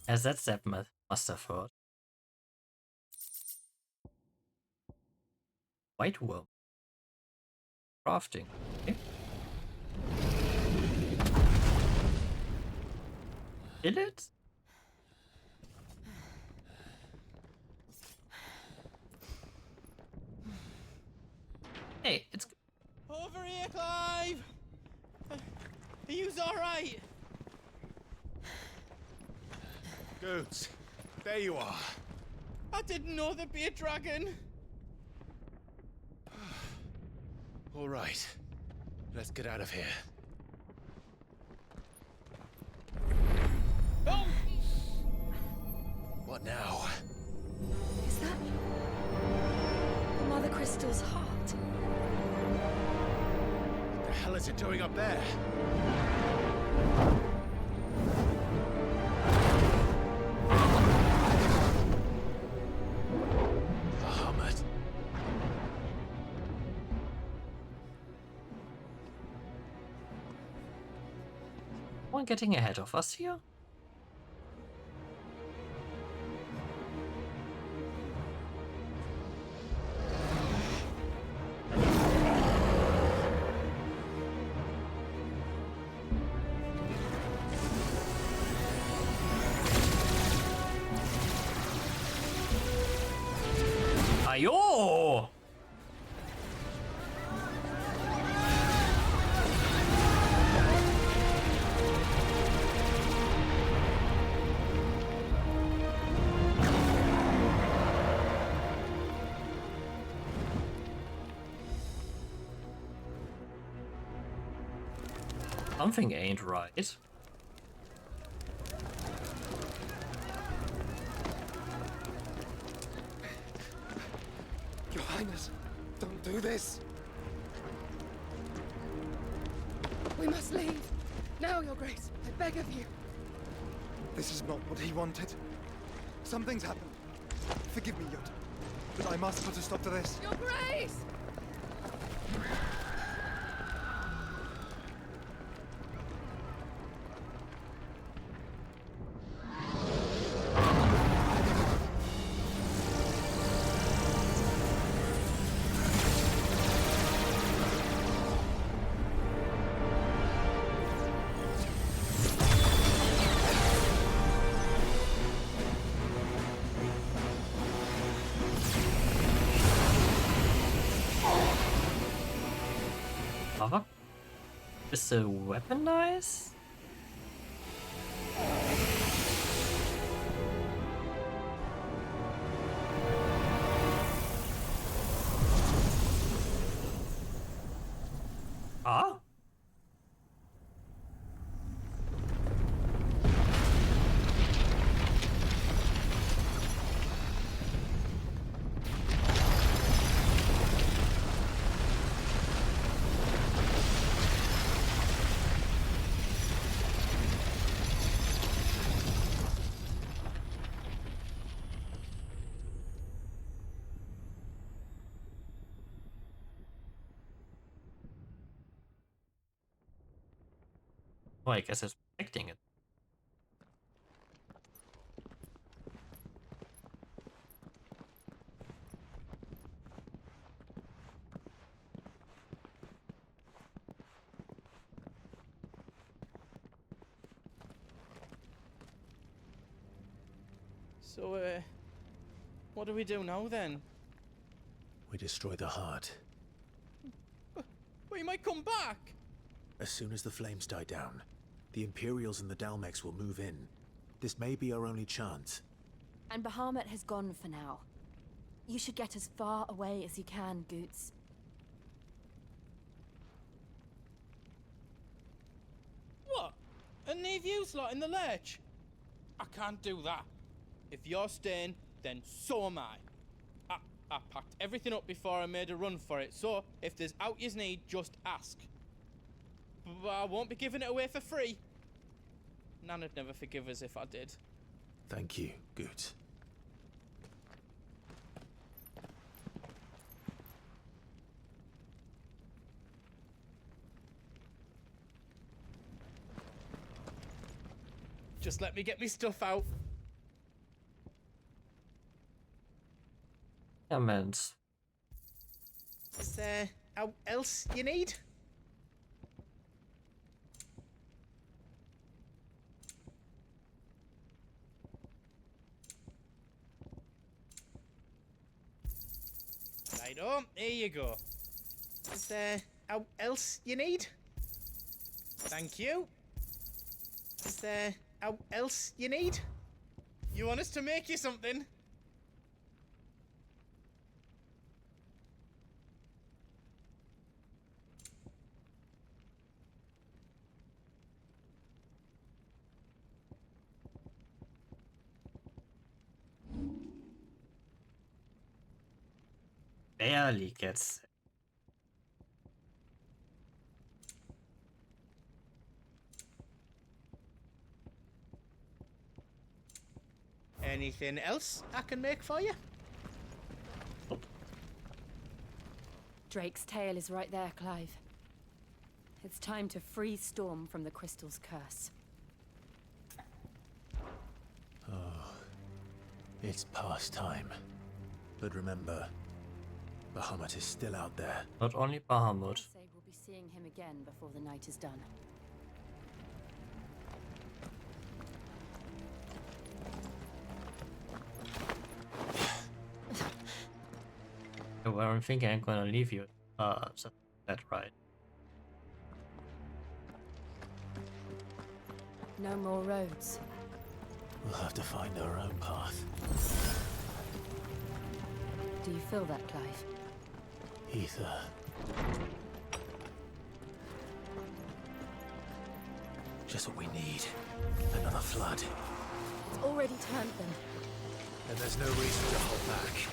As that step must have hurt. White worm. Crafting. Okay. kill it? Hey, it's Over here, Clive! Are you alright? Goods, there you are. I didn't know there'd be a dragon. All right. Let's get out of here. Oh! What now? Is that the Mother Crystal's heart? What the hell is it doing up there? Bahamut. one getting ahead of us here? Ayo! Something ain't right. Your Highness, don't do this. We must leave. Now, Your Grace. I beg of you. This is not what he wanted. Something's happened. Forgive me, Yod, but I must put a stop to this. Your Grace! Is it weaponized? Ah? Oh, I guess it's protecting it. So, what do we do now then? We destroy the heart. Well, you might come back! As soon as the flames die down, the Imperials and the Dalmex will move in. This may be our only chance. And Bahamut has gone for now. You should get as far away as you can, Goots. What? And leave you lot in the lurch? I can't do that. If you're staying, then so am I. I packed everything up before I made a run for it, so if there's out you need, just ask. But I won't be giving it away for free. Nana'd never forgive us if I did. Thank you, Goots. Just let me get me stuff out. Yeah, man. Is there out else you need? Righto, here you go. Is there else you need? Thank you. Is there else you need? You want us to make you something? Barely gets. Anything else I can make for you? Drake's tail is right there, Clive. It's time to free Storm from the crystal's curse. Oh, it's past time. But remember, Bahamut is still out there. Not only Bahamut. Say we'll be seeing him again before the night is done. Well, I'm thinking I'm gonna leave you. So that's right. No more roads. We'll have to find our own path. Do you feel that, Clive? Ether. Just what we need. Another flood. It's already turned them. And there's no reason to hold back.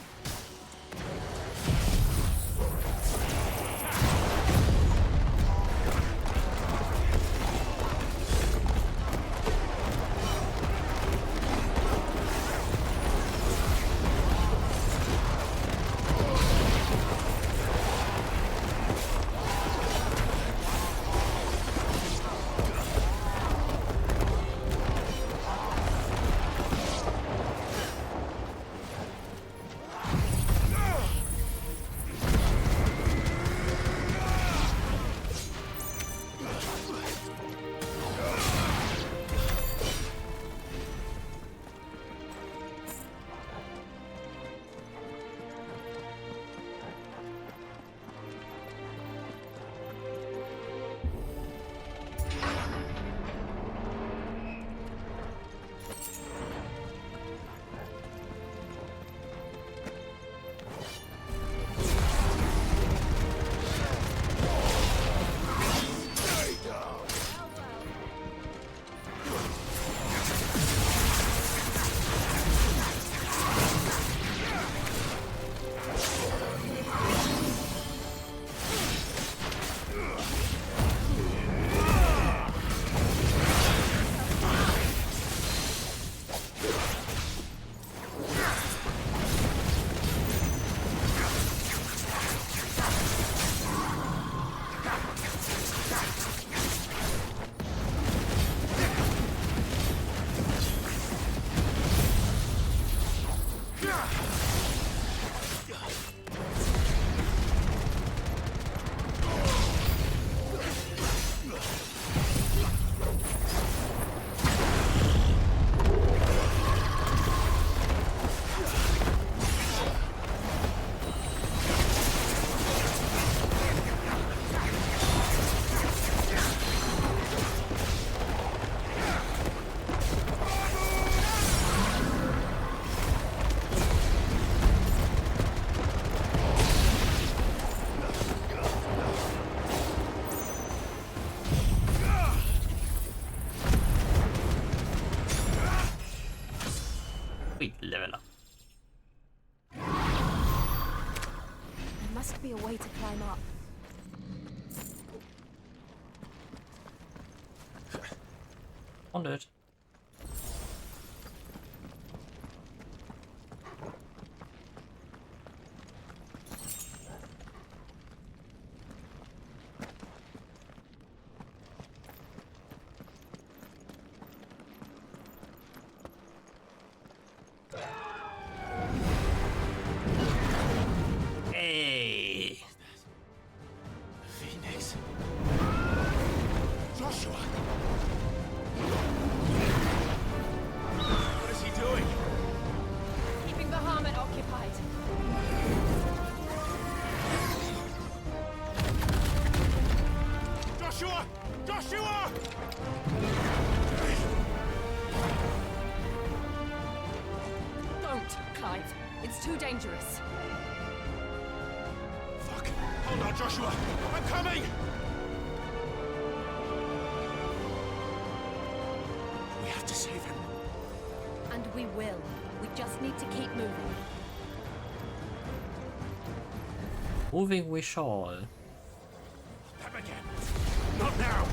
Level up. There must be a way to climb up. On it. It's too dangerous. Fuck! Hold on, Joshua! I'm coming! We have to save him. And we will. We just need to keep moving. Moving we shall. Them again! Not now!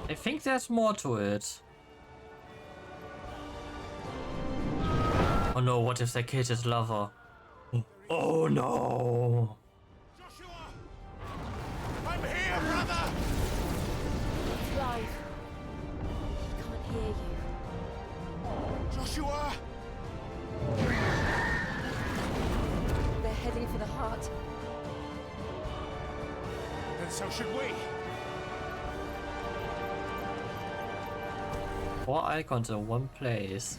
I think there's more to it. Oh no, what if that kid is lover? Oh no! Joshua! I'm here, brother! Clive. I can't hear you. Joshua! They're heading for the heart. Then so should we. 4 icons in one place.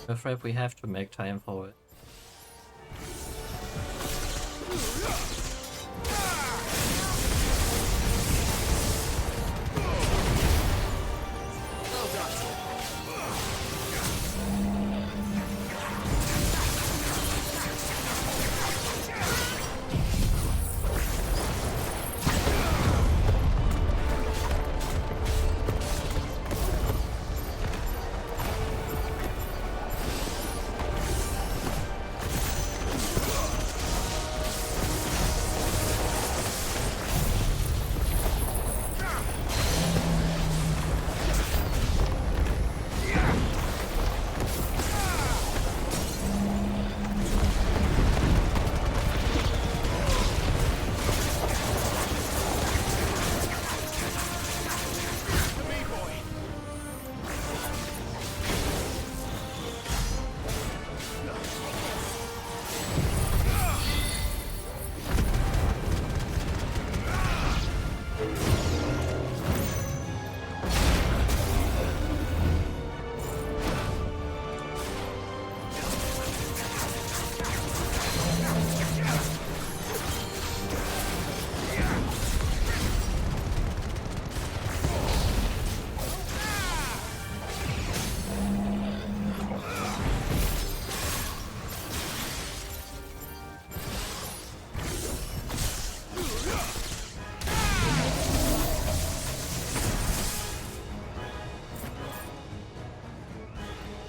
I'm afraid we have to make time for it.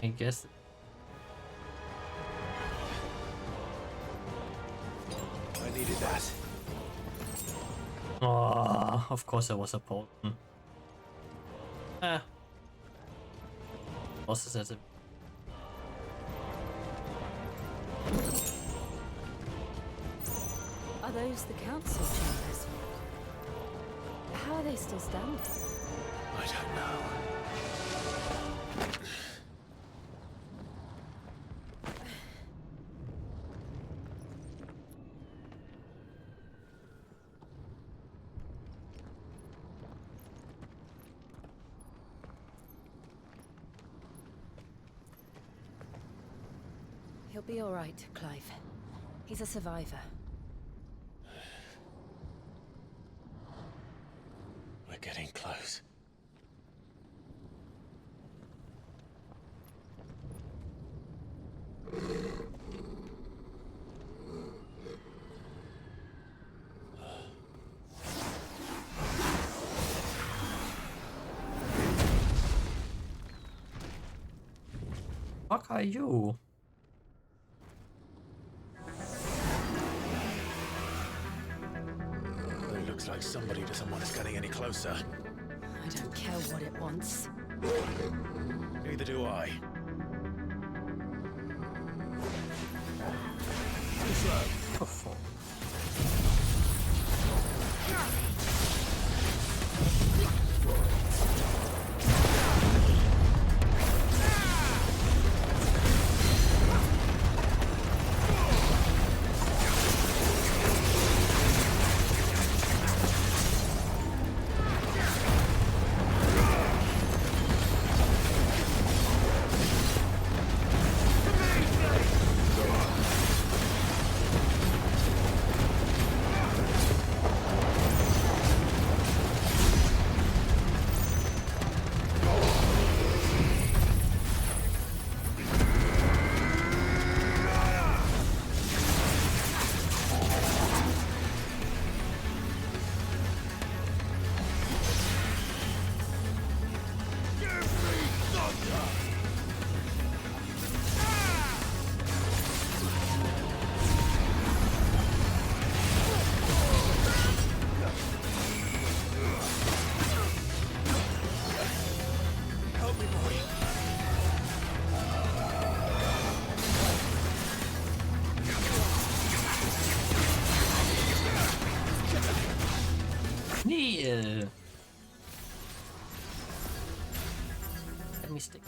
I guess. I needed that. Oh, of course there was a pole. Bosses as a... Are those the council chambers? How are they still standing? I don't know. He'll be all right, Clive. He's a survivor. We're getting close. Fuck are you? It looks like somebody doesn't want us getting any closer. I don't care what it wants. Neither do I. Too slow. Nee. Let me stick.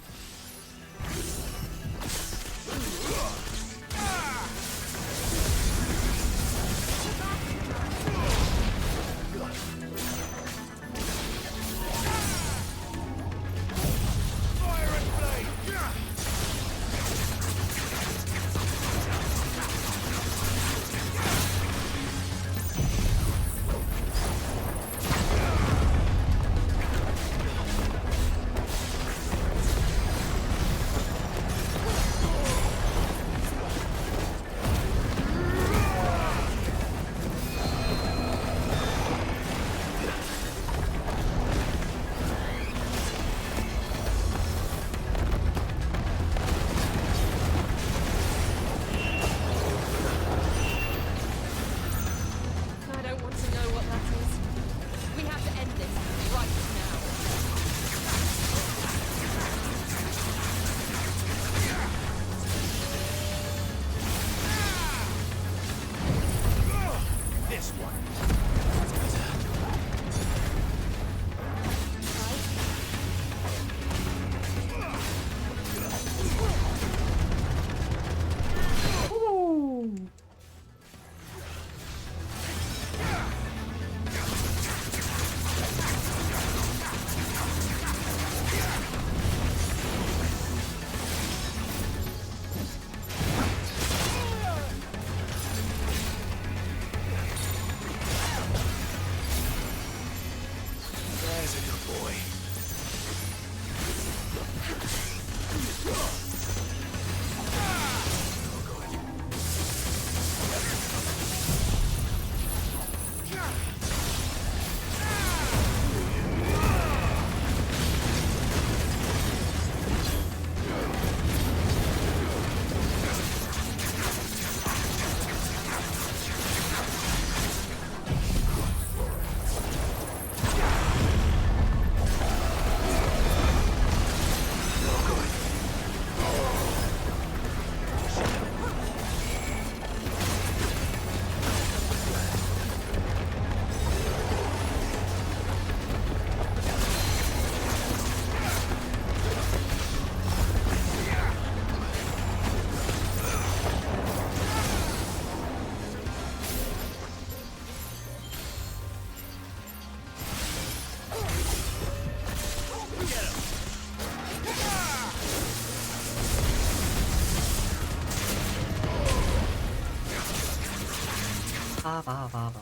va, va, va, va.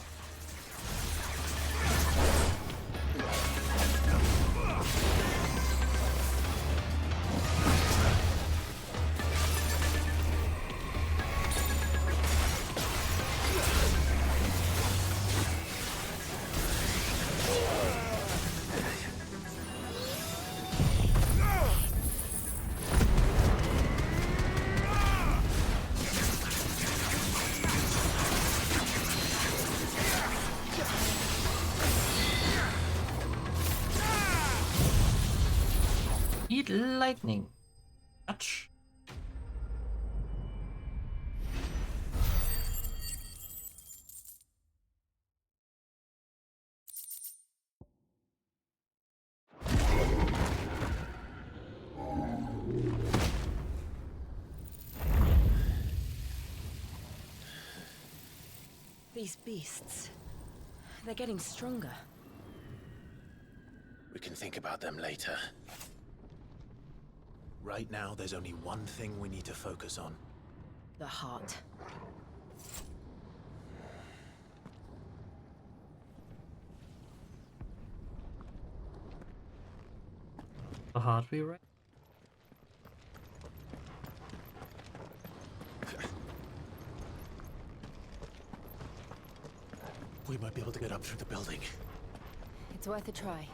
Eat lightning. Touch. These beasts, they're getting stronger. We can think about them later. Right now, there's only one thing we need to focus on. The heart. The heart we read. We might be able to get up through the building. It's worth a try.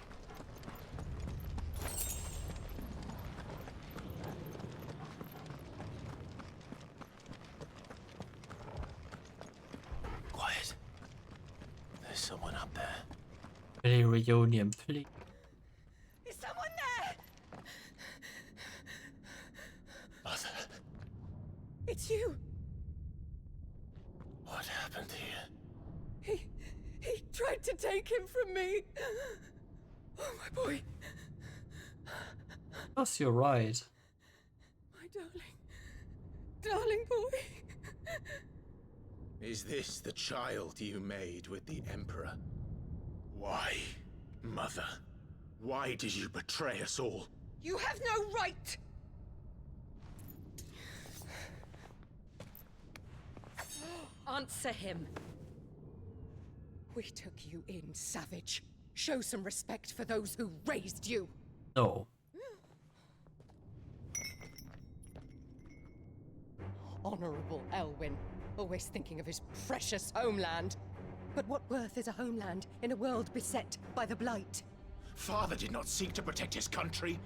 Quiet. There's someone up there. A reunion, please. Is someone there? Mother. It's you. What happened here? He tried to take him from me. Oh, my boy. Yes, you're right. My darling boy. Is this the child you made with the Emperor? Why, Mother? Why did you betray us all? You have no right. Answer him. We took you in, savage. Show some respect for those who raised you. No. Honorable Elwyn, always thinking of his precious homeland. But what worth is a homeland in a world beset by the Blight? Father did not seek to protect his country.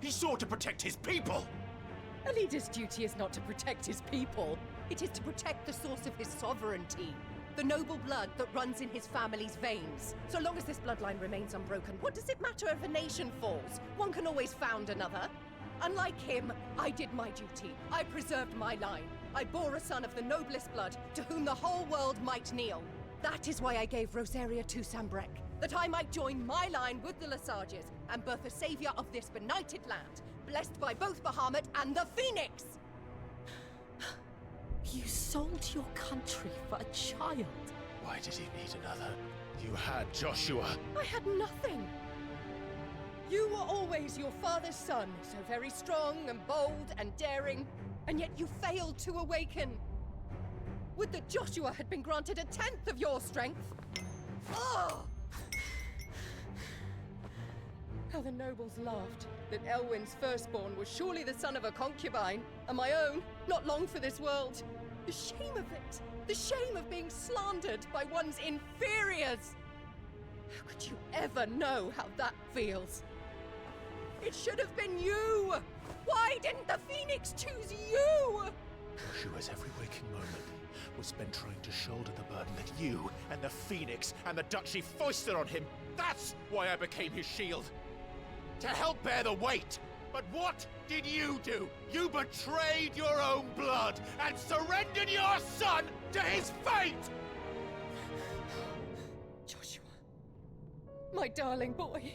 He sought to protect his people. A leader's duty is not to protect his people. It is to protect the source of his sovereignty. The noble blood that runs in his family's veins. So long as this bloodline remains unbroken, what does it matter if a nation falls? One can always found another. Unlike him, I did my duty. I preserved my line. I bore a son of the noblest blood, to whom the whole world might kneel. That is why I gave Rosaria to Sambrek, that I might join my line with the Lesages and birth a savior of this benighted land, blessed by both Bahamut and the Phoenix! You sold your country for a child. Why did he need another? You had Joshua. I had nothing. You were always your father's son, so very strong and bold and daring, and yet you failed to awaken. Would that Joshua had been granted 1/10 of your strength? Oh! How the nobles laughed that Elwyn's firstborn was surely the son of a concubine, and my own, not long for this world. The shame of it! The shame of being slandered by one's inferiors! How could you ever know how that feels? It should have been you! Why didn't the Phoenix choose you? Joshua's every waking moment was spent trying to shoulder the burden that you and the Phoenix and the Duchy foisted on him. That's why I became his shield. To help bear the weight. But what did you do? You betrayed your own blood and surrendered your son to his fate! Joshua. My darling boy.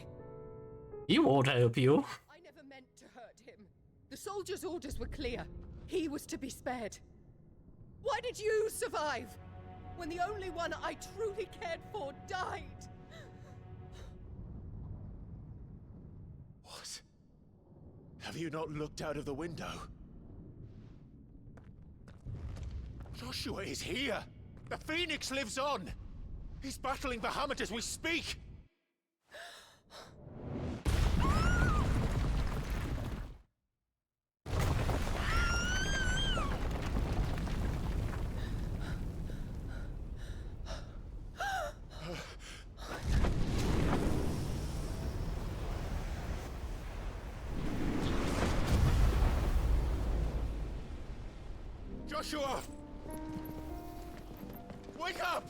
He won't help you. I never meant to hurt him. The soldiers' orders were clear. He was to be spared. Why did you survive? When the only one I truly cared for died? What? Have you not looked out of the window? Joshua is here! The Phoenix lives on! He's battling Bahamut as we speak! Joshua! Wake up!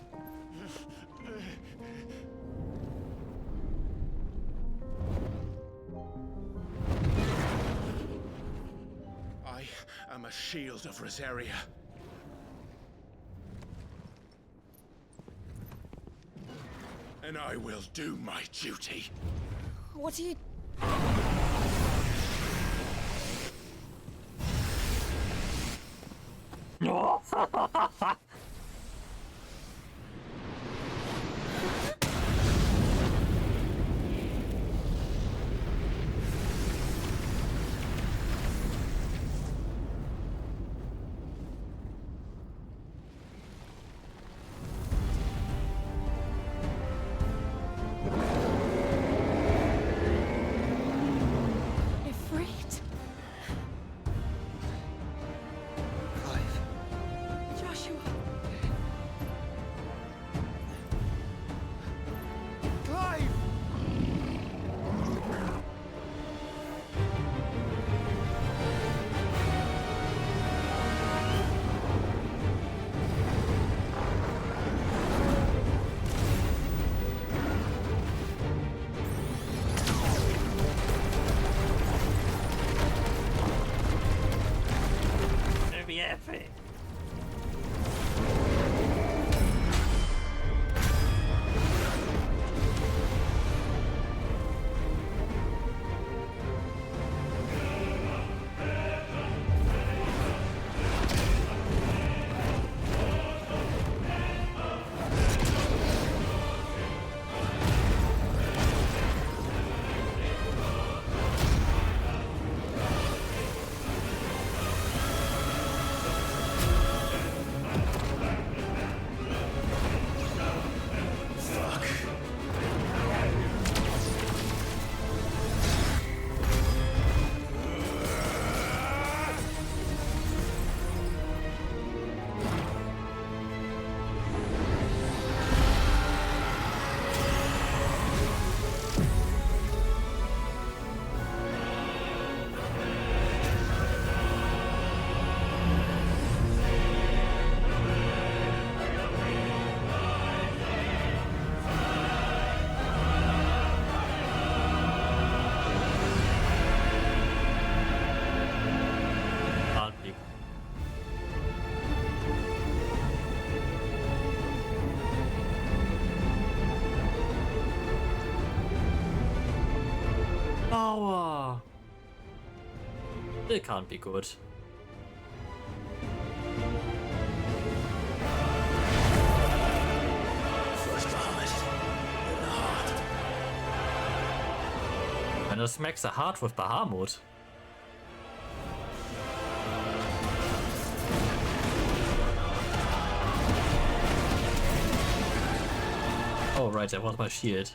I am a shield of Rosaria. And I will do my duty. What are you... Epic. Power. It can't be good. First Bahamut, then the heart. And it smacks the heart with Bahamut. Oh right, that was my shield.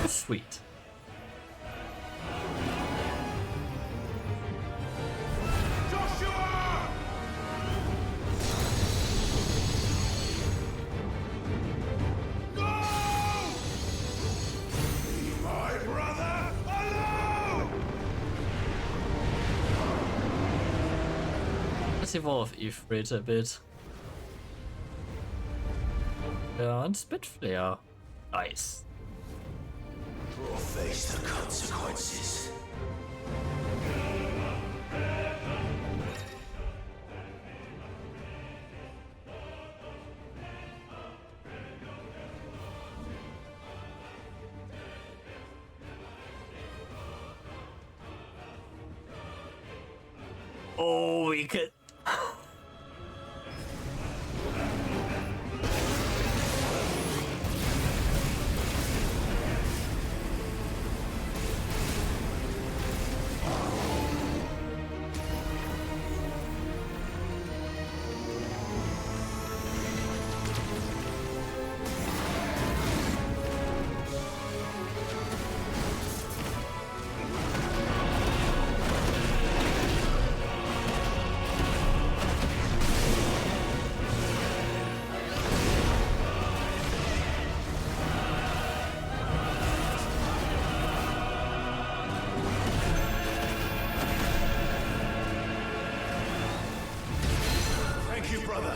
Sweet. Joshua! No! Leave my brother alone! Let's evolve Ifrit a bit. And Spitflare. Nice. or face the consequences. Oh, we could. Thank you, brother.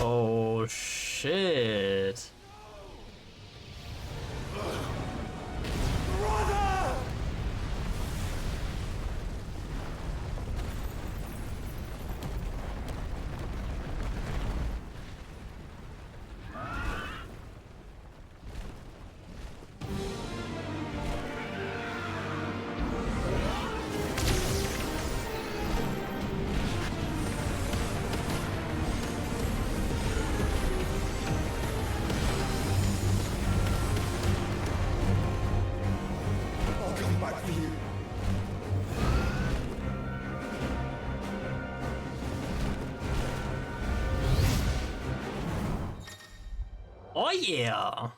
Oh shit. I'll come back for you. Oh yeah.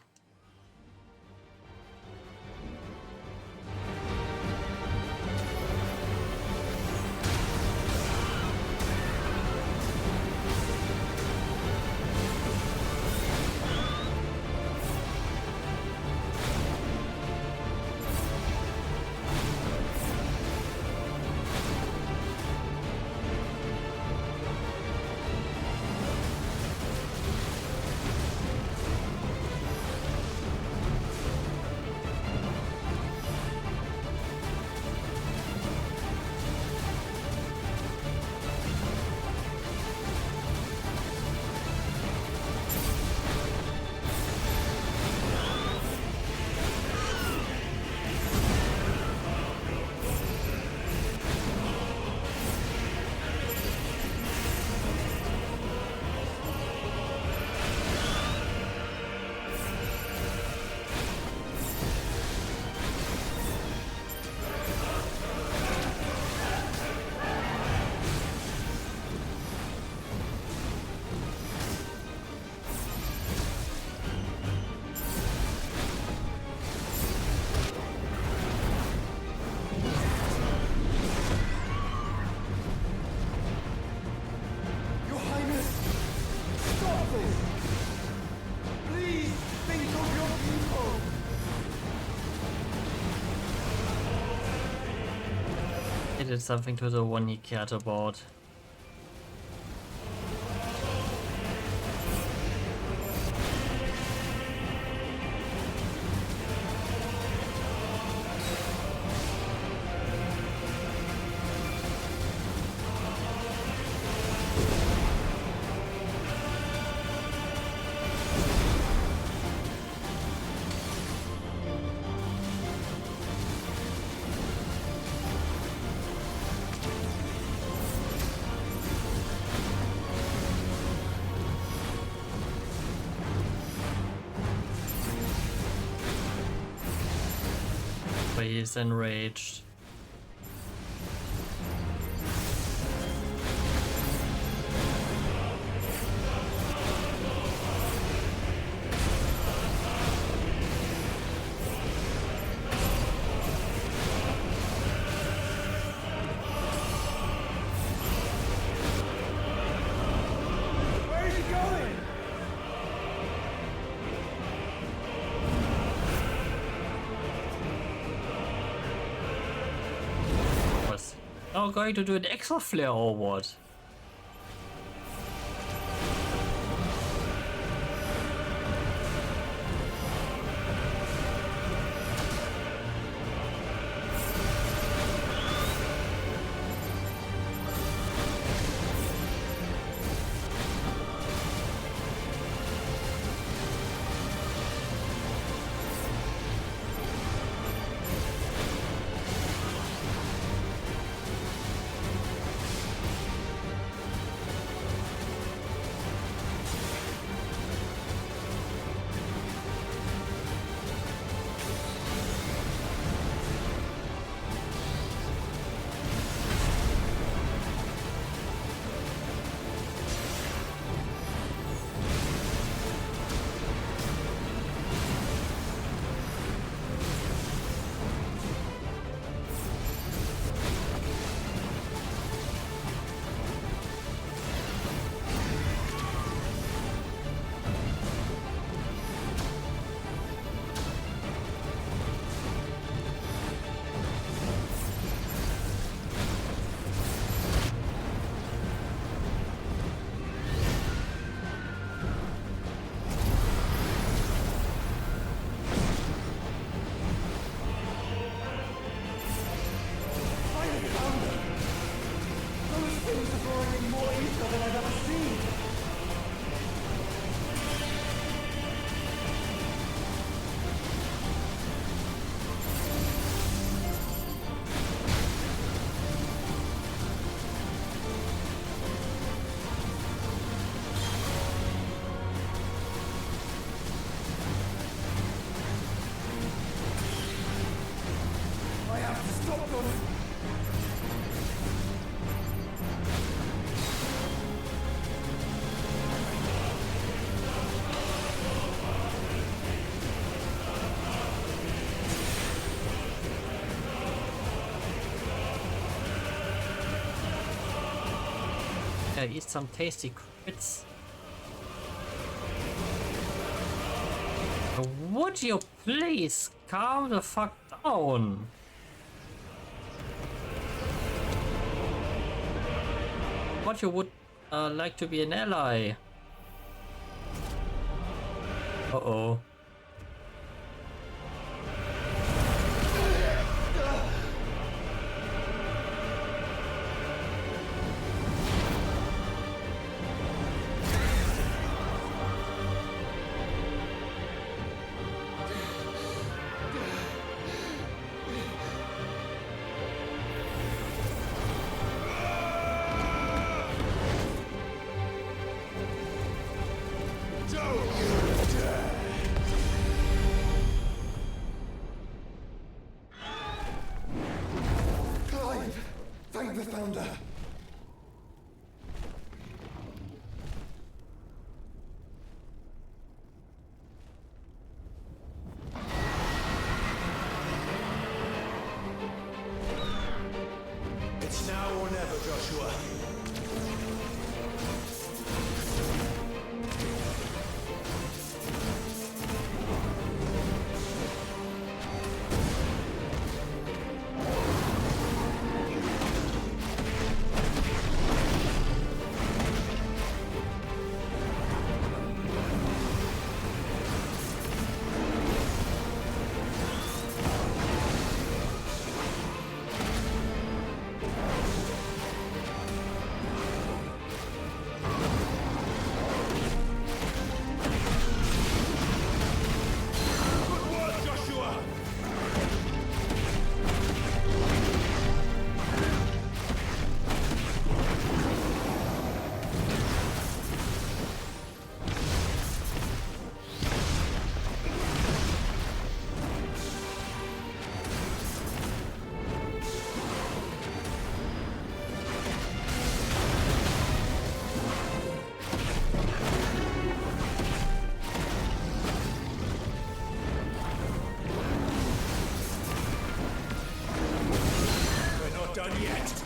Your Highness, stop this! Please think of your people! He did something to the one he cared about. He's enraged. Now going to do an extra flare or what? Eat some tasty crits. Would you please calm the fuck down? What you would like to be an ally? Uh-oh. Thank the Founder! It's now or never, Joshua. done yet.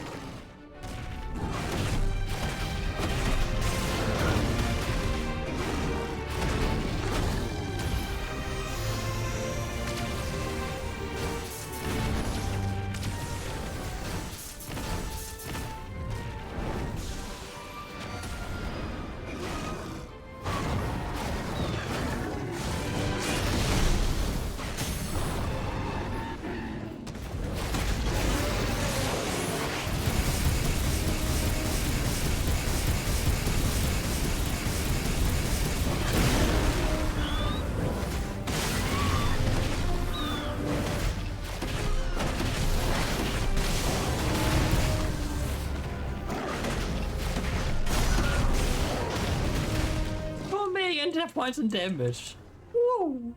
Enough points and damage. Woo.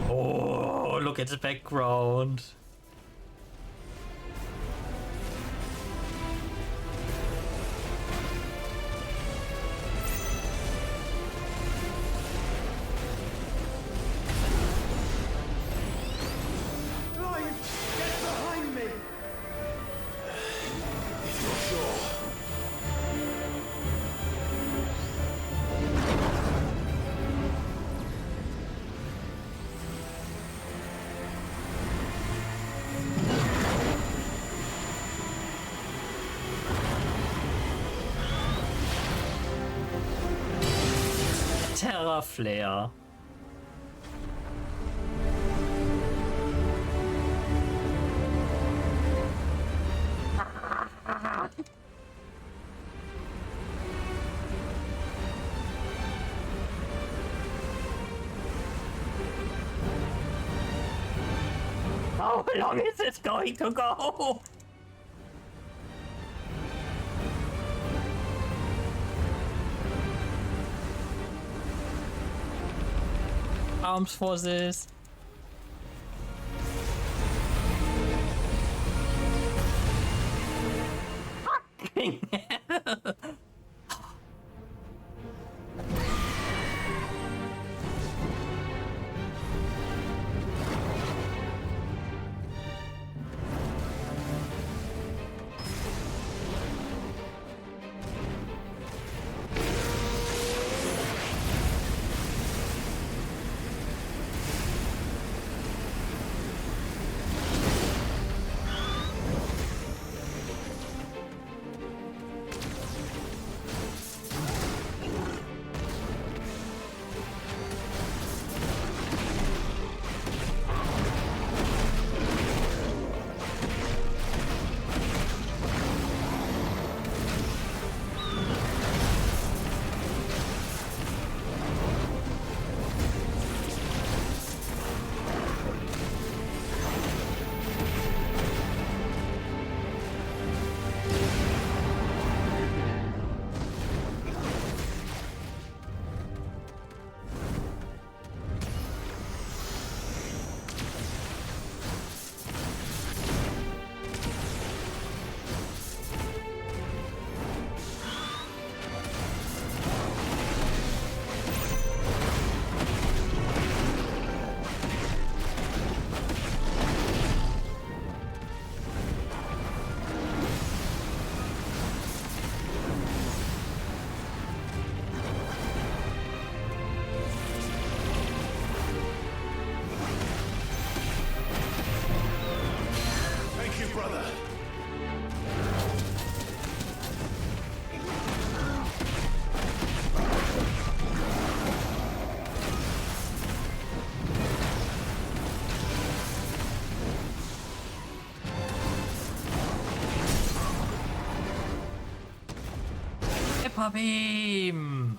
Oh, look at the background. Get behind me! If you're sure. Terra Flare. How long is it going to go? Arms forces. Fucking hell. Beam!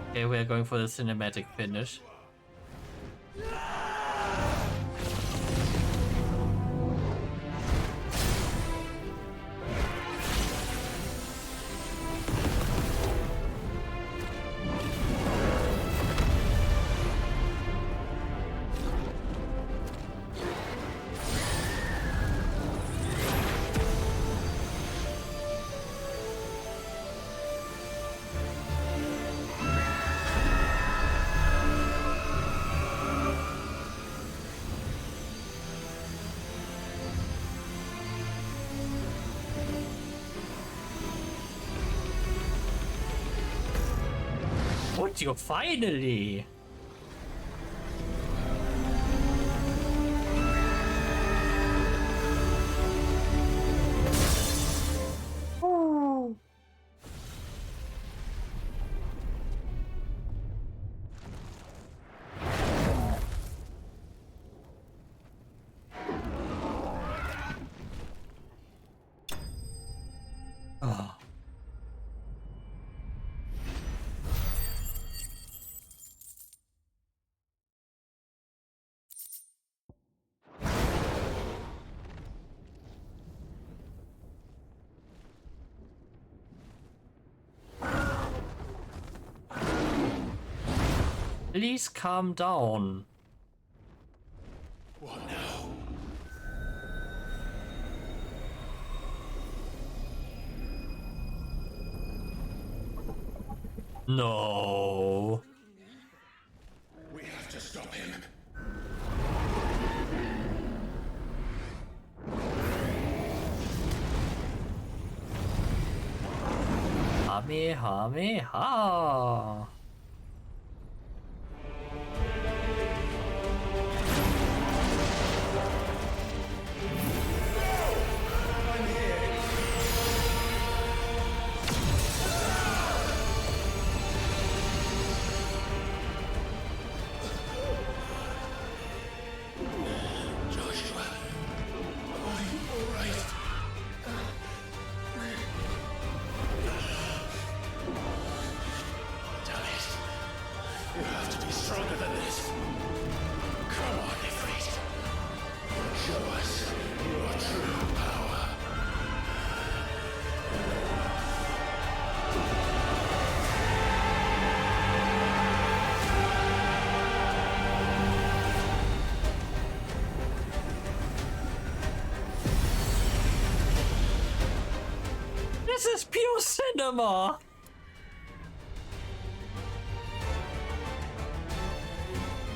Okay, we are going for the cinematic finish. found you, finally! Please calm down. What now? No. We have to stop him. Ha. This is pure cinema!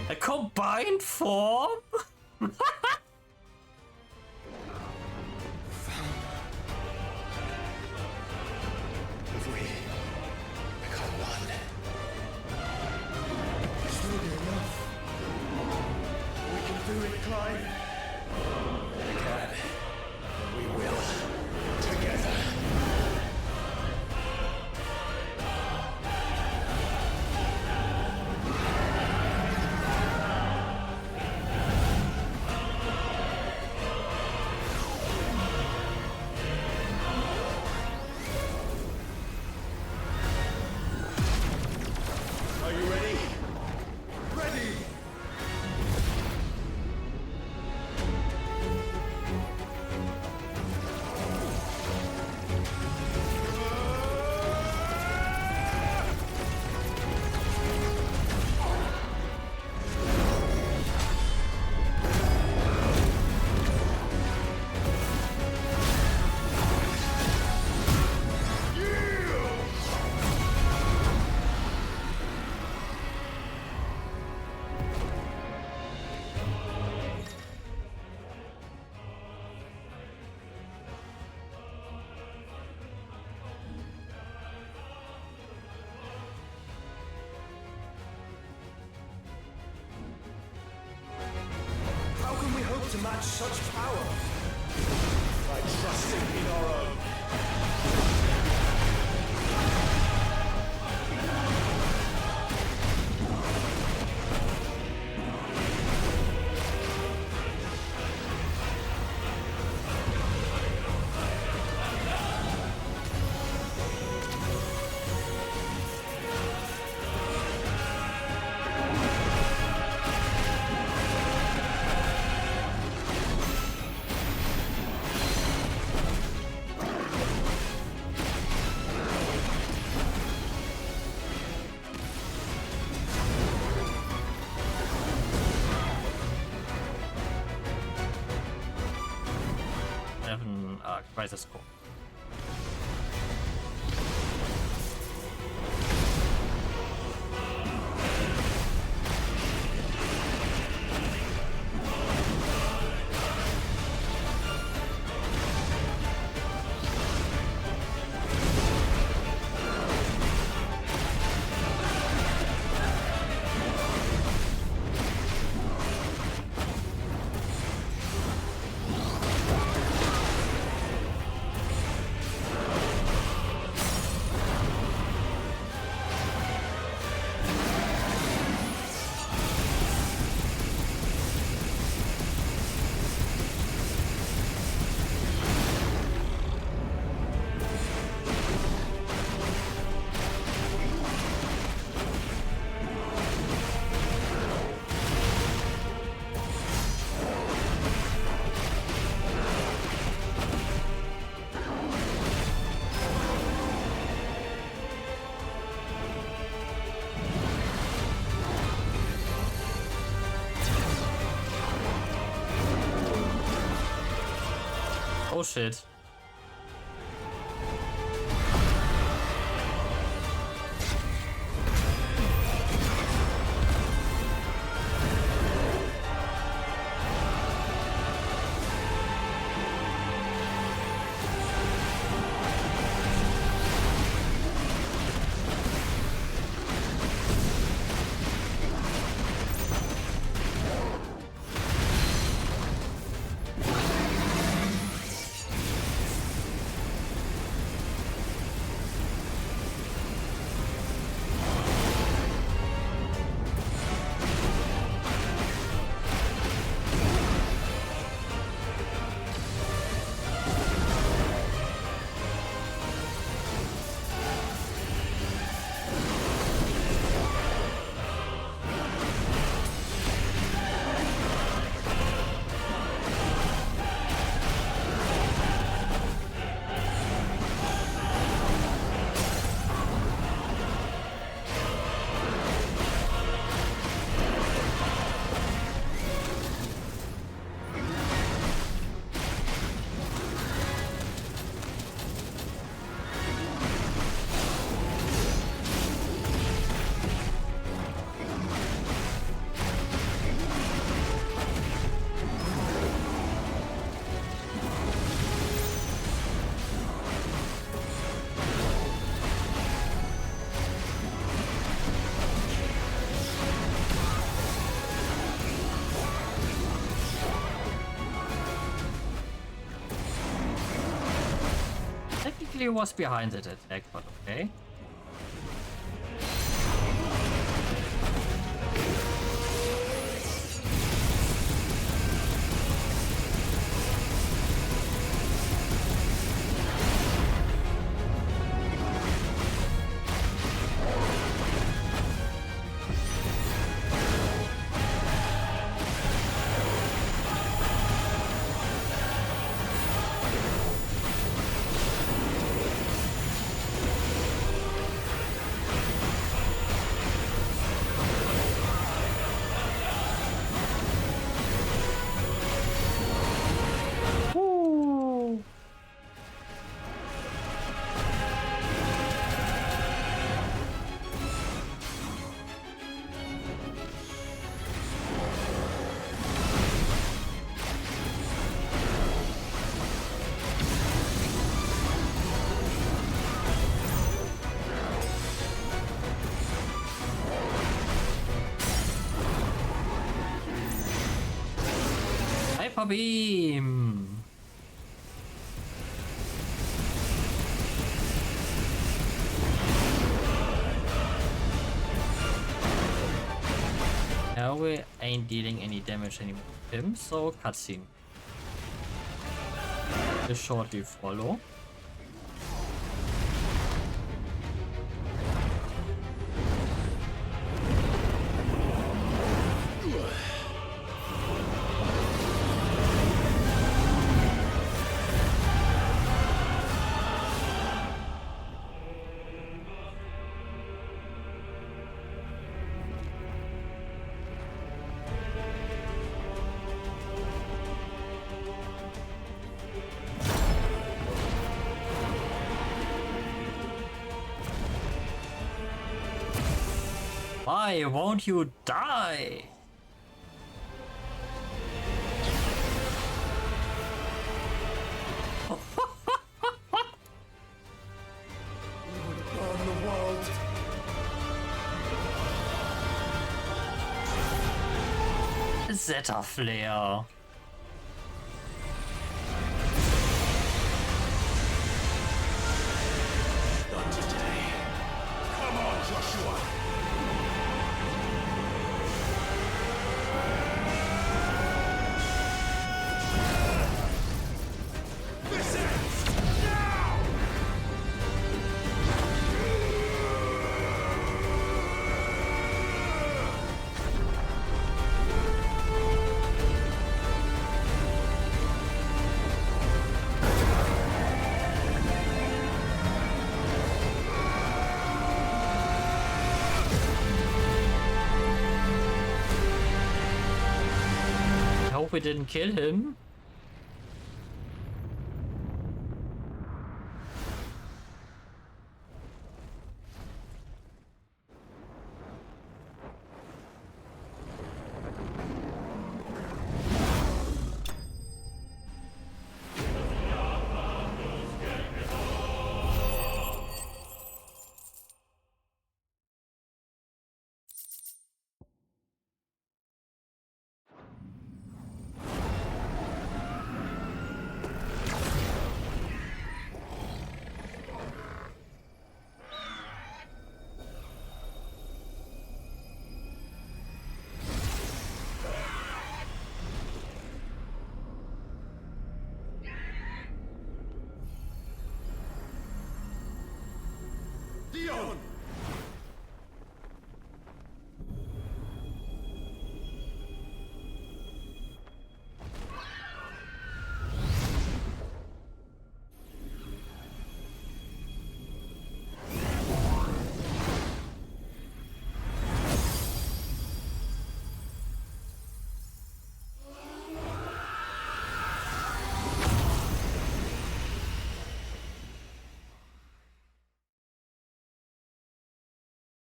A combined form? If we become one, this will be enough. We can do it, Clyde. We can. We will. Together. Are you ready? Ready! How can we hope to match such power? By trusting in our own. Crisis Core. Oh shit. Technically was behind that attack, but okay. Beam. Now we ain't dealing any damage anymore to him, so cutscene will shortly follow. Why won't you die? Burn the world. Zeta Flare. Not today. Come on, Joshua. This ends now. I hope we didn't kill him.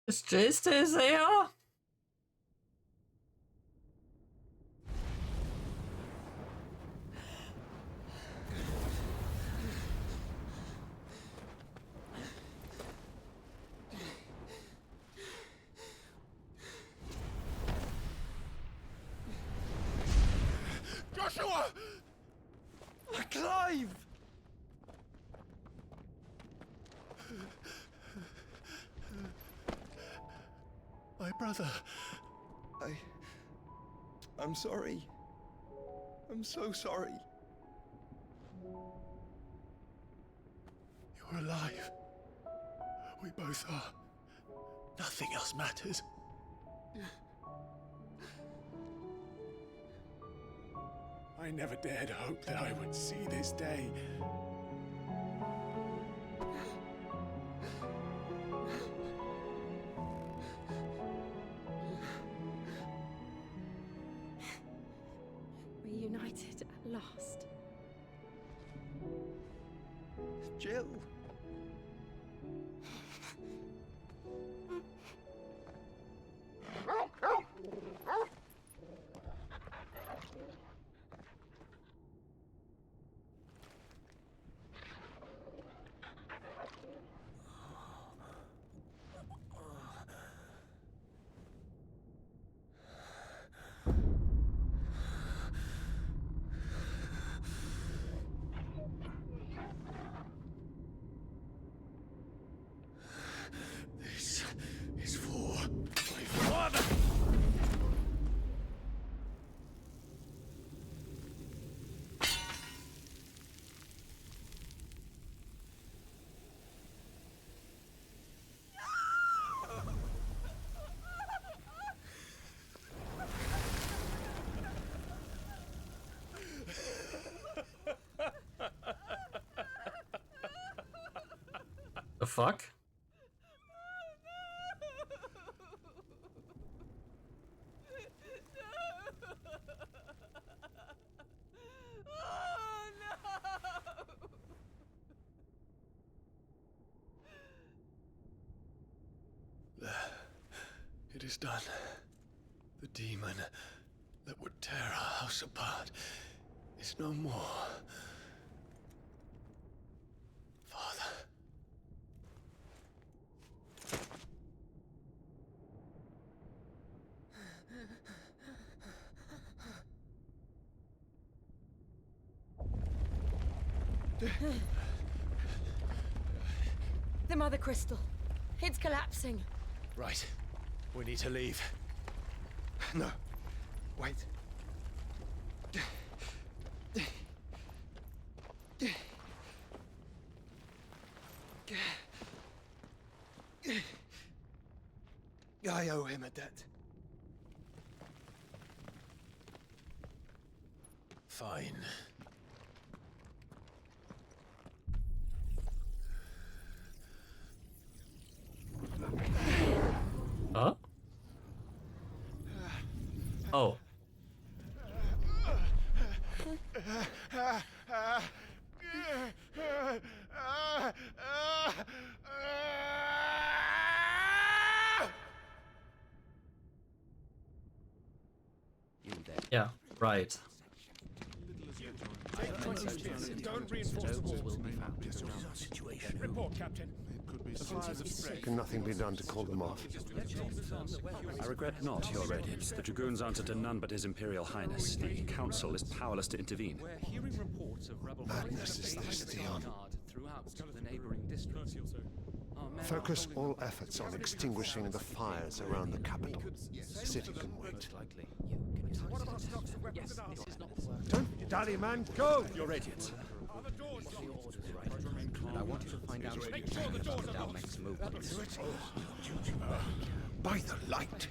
Is Jay still there? Joshua! Clive! My brother. I'm sorry. I'm so sorry. You're alive. We both are. Nothing else matters. I never dared hope that I would see this day. Reunited at last. Jill. This is for my father! The fuck? It is done. The demon that would tear our house apart is no more. Father. The Mother Crystal. It's collapsing. Right. We need to leave. No. Wait. I owe him a debt. Fine. Huh? Oh. Yeah, right. Don't reinforce the walls. Report, Captain. Can nothing be done to call them off? I regret not, Your Radiance. The Dragoons answer to none but His Imperial Highness. The Council is powerless to intervene. We're hearing reports of rebel Madness is this, Theon. throughout the neighboring districts. Focus all efforts on extinguishing the fires around the capital. The city can wait. Don't dally, man, go! Your Radiance. I want you to find out Dalmec's movements. By the light!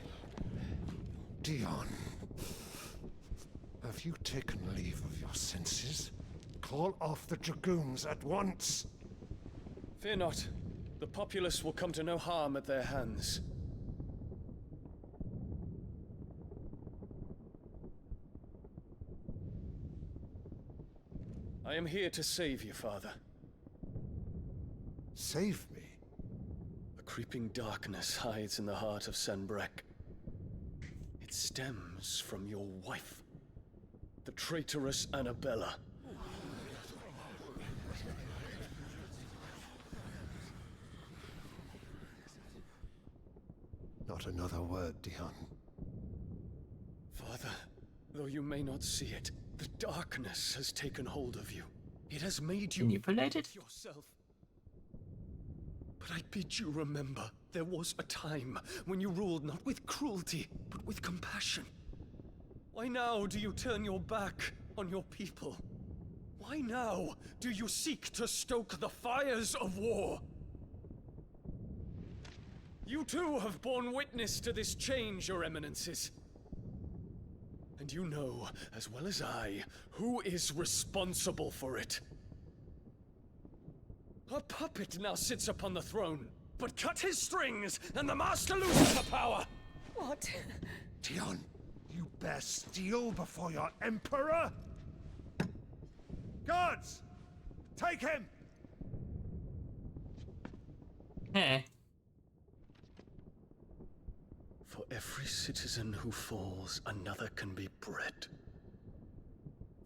Dion, have you taken leave of your senses? Call off the Dragoons at once! Fear not. The populace will come to no harm at their hands. I am here to save you, Father. Save me? A A creeping darkness hides in the heart of Sanbreque. It stems from your wife, the traitorous Annabella. Not another word, Dion. Father, though you may not see it, the darkness has taken hold of you. It has made you manipulated yourself. But I bid you remember, there was a time when you ruled not with cruelty, but with compassion. Why now do you turn your back on your people? Why now do you seek to stoke the fires of war? You too have borne witness to this change, Your Eminences. And you know, as well as I, who is responsible for it. A puppet now sits upon the throne, but cut his strings, and the master loses the power! What? Dion, you bear steel before your emperor? Guards! Take him! Eh. For every citizen who falls, another can be bred.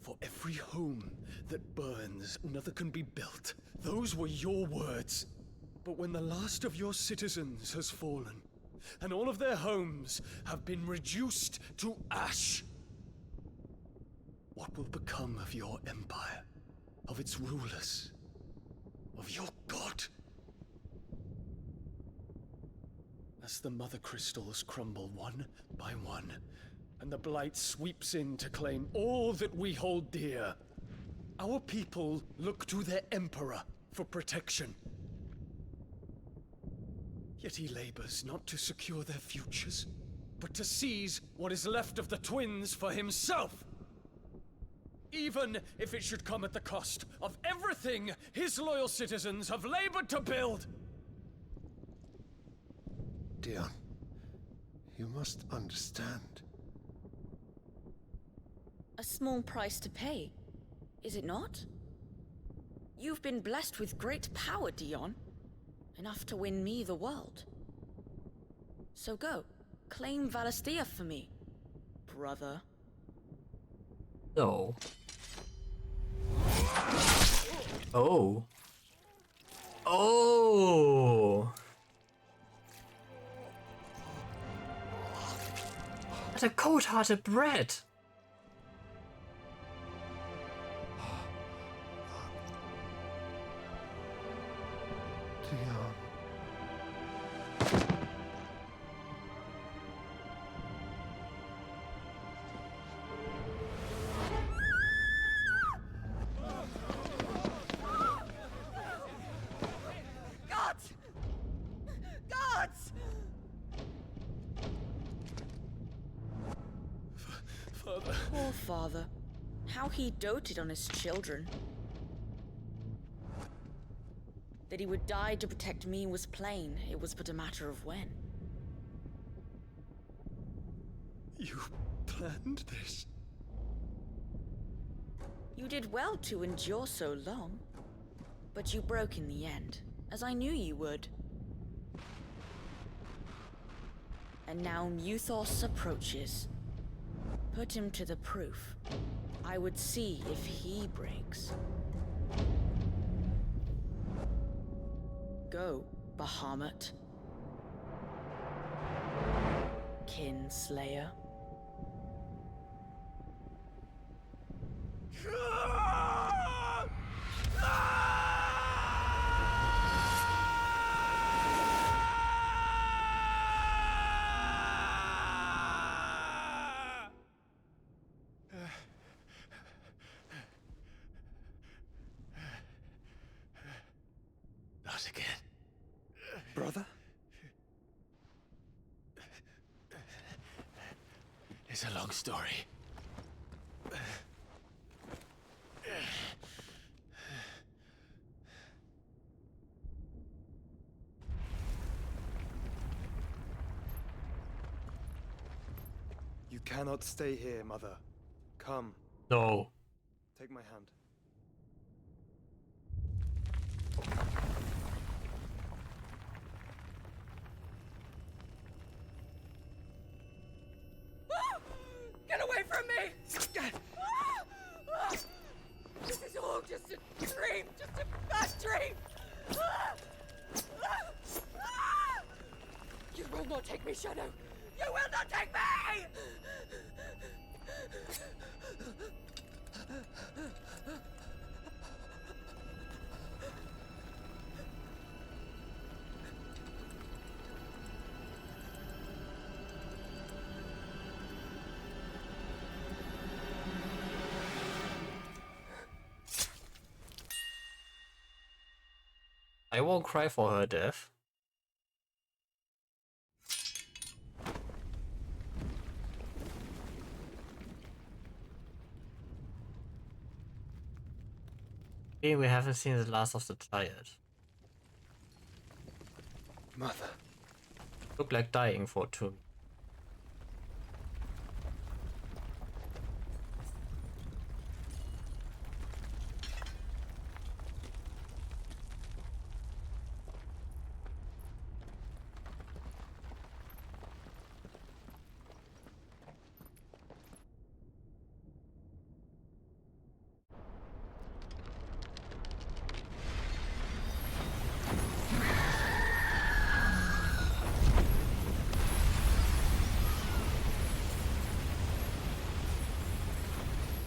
For every home that burns, another can be built. Those were your words. But when the last of your citizens has fallen, and all of their homes have been reduced to ash, what will become of your empire, of its rulers, of your god? As the mother crystals crumble one by one, and the blight sweeps in to claim all that we hold dear, our people look to their emperor for protection. Yet he labors not to secure their futures, but to seize what is left of the twins for himself. Even if it should come at the cost of everything his loyal citizens have labored to build. Dion, you must understand. A small price to pay, is it not? You've been blessed with great power, Dion. Enough to win me the world. So go, claim Valestia for me, brother. No. Oh. Oh. What a cold-hearted brat. Dion. Gods! Gods! Father. Poor father. How he doted on his children. That he would die to protect me was plain. It was but a matter of when. You planned this? You did well to endure so long. But you broke in the end, as I knew you would. And now Muthos approaches. Put him to the proof. I would see if he breaks. Go, Bahamut. Kinslayer. Not again. Brother? It's a long story. You cannot stay here, Mother. Come. No. Take my hand. take me, Shadow! You will not take me! I won't cry for her death. We haven't seen the last of the Triad. Mother. Look like dying for 2 minutes.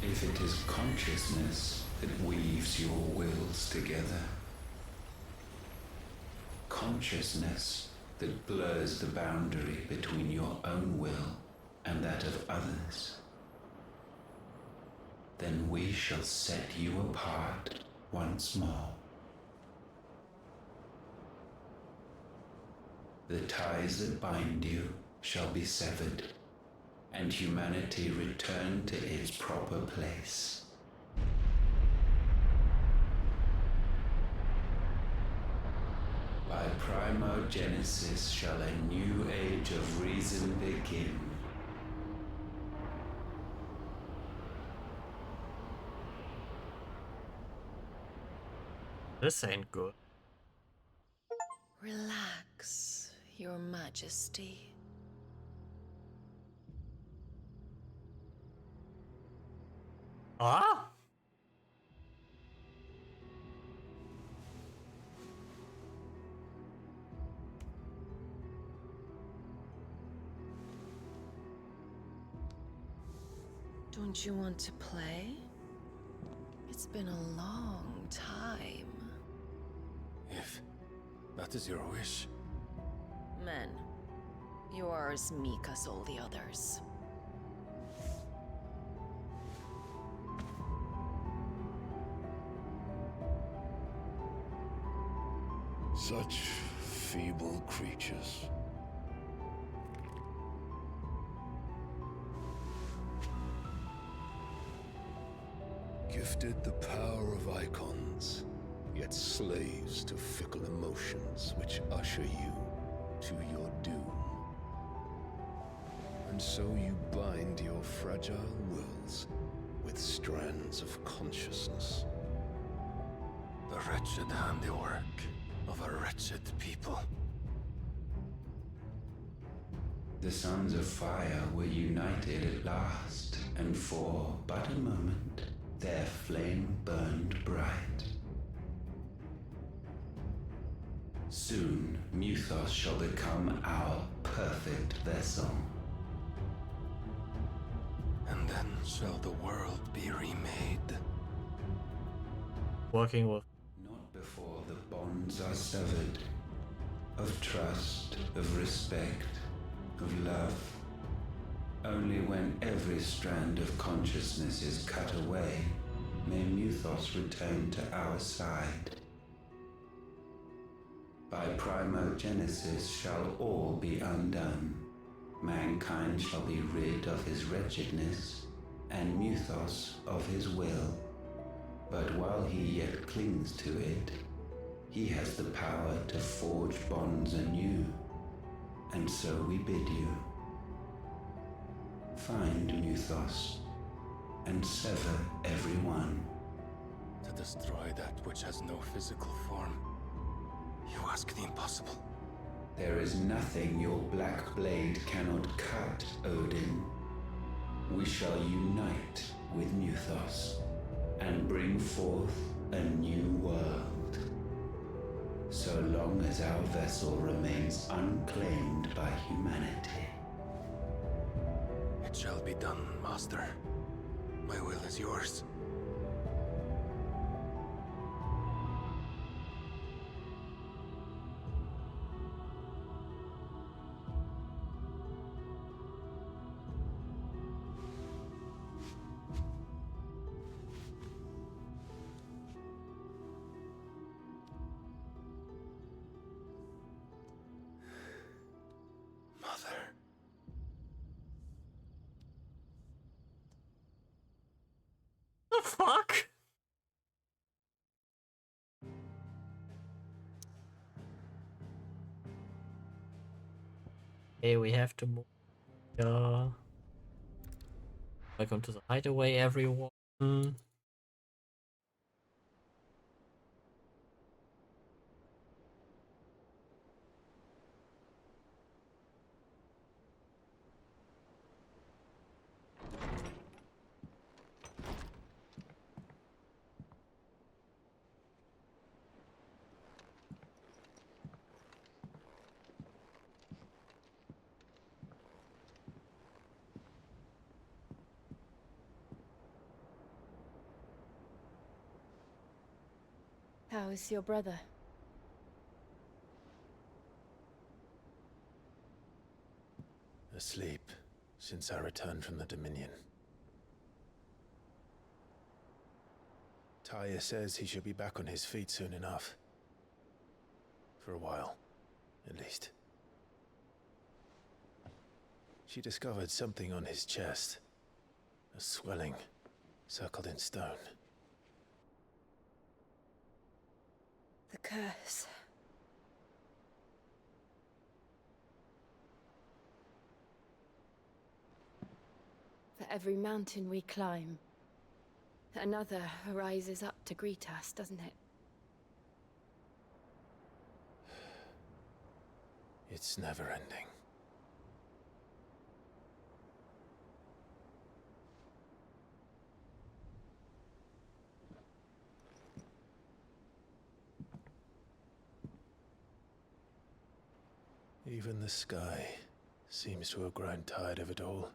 If it is consciousness that weaves your wills together, consciousness that blurs the boundary between your own will and that of others, then we shall set you apart once more. The ties that bind you shall be severed, and humanity return to its proper place. By primogenesis shall a new age of reason begin. This ain't good. Relax, Your Majesty. Ah? Don't you want to play? It's been a long time. If that is your wish. Men, you are as meek as all the others. Such feeble creatures. Gifted the power of icons, yet slaves to fickle emotions which usher you to your doom. And so you bind your fragile wills with strands of consciousness. The wretched handiwork of a wretched people. The Sons of Fire were united at last, and for but a moment, their flame burned bright. Soon, Muthos shall become our perfect vessel. And then shall the world be remade. Working with. Not before the bonds are severed, of trust, of respect, of love. Only when every strand of consciousness is cut away, may Muthos return to our side. By primogenesis shall all be undone. Mankind shall be rid of his wretchedness, and Muthos of his will. But while he yet clings to it, he has the power to forge bonds anew. And so we bid you, find Muthos, and sever everyone. To destroy that which has no physical form. You ask the impossible. There is nothing your black blade cannot cut, Odin. We shall unite with Muthos, and bring forth a new world. so long as our vessel remains unclaimed by humanity. It shall be done, Master. My will is yours. The fuck? Okay, we have to move. Welcome to the hideaway, everyone. How is your brother? Asleep since I returned from the Dominion. Taya says he should be back on his feet soon enough. For a while, at least. She discovered something on his chest. A swelling, circled in stone. The curse. For every mountain we climb, another rises up to greet us, doesn't it? It's never ending. Even the sky seems to have grown tired of it all.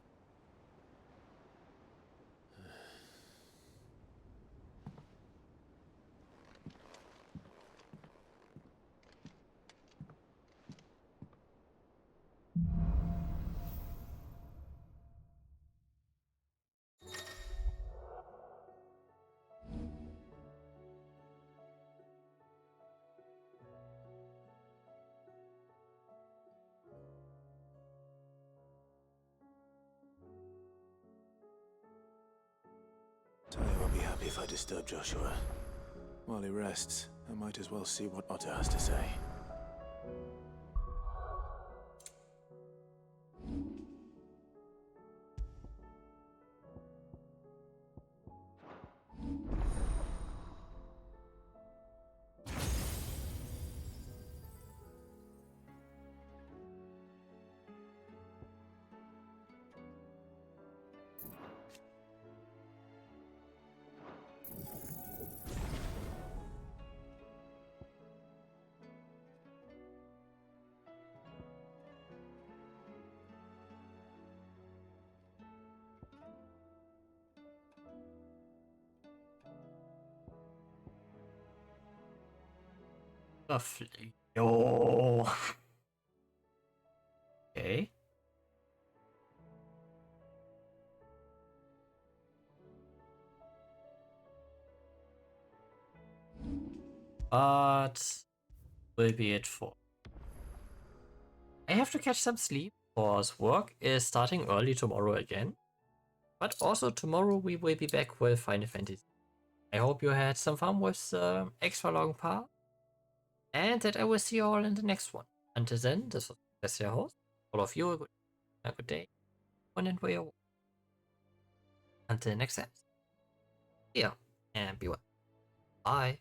Taya won't be happy if I disturb Joshua. While he rests, I might as well see what Otter has to say. Lovely. Oh. Okay. But will be it for. I have to catch some sleep because work is starting early tomorrow again. But also tomorrow we will be back with Final Fantasy. I hope you had some fun with the extra long part. And that I will see you all in the next one. Until then, this was your host. All of you, a good day. And enjoy your walk. Until next time. See ya and be well. Bye.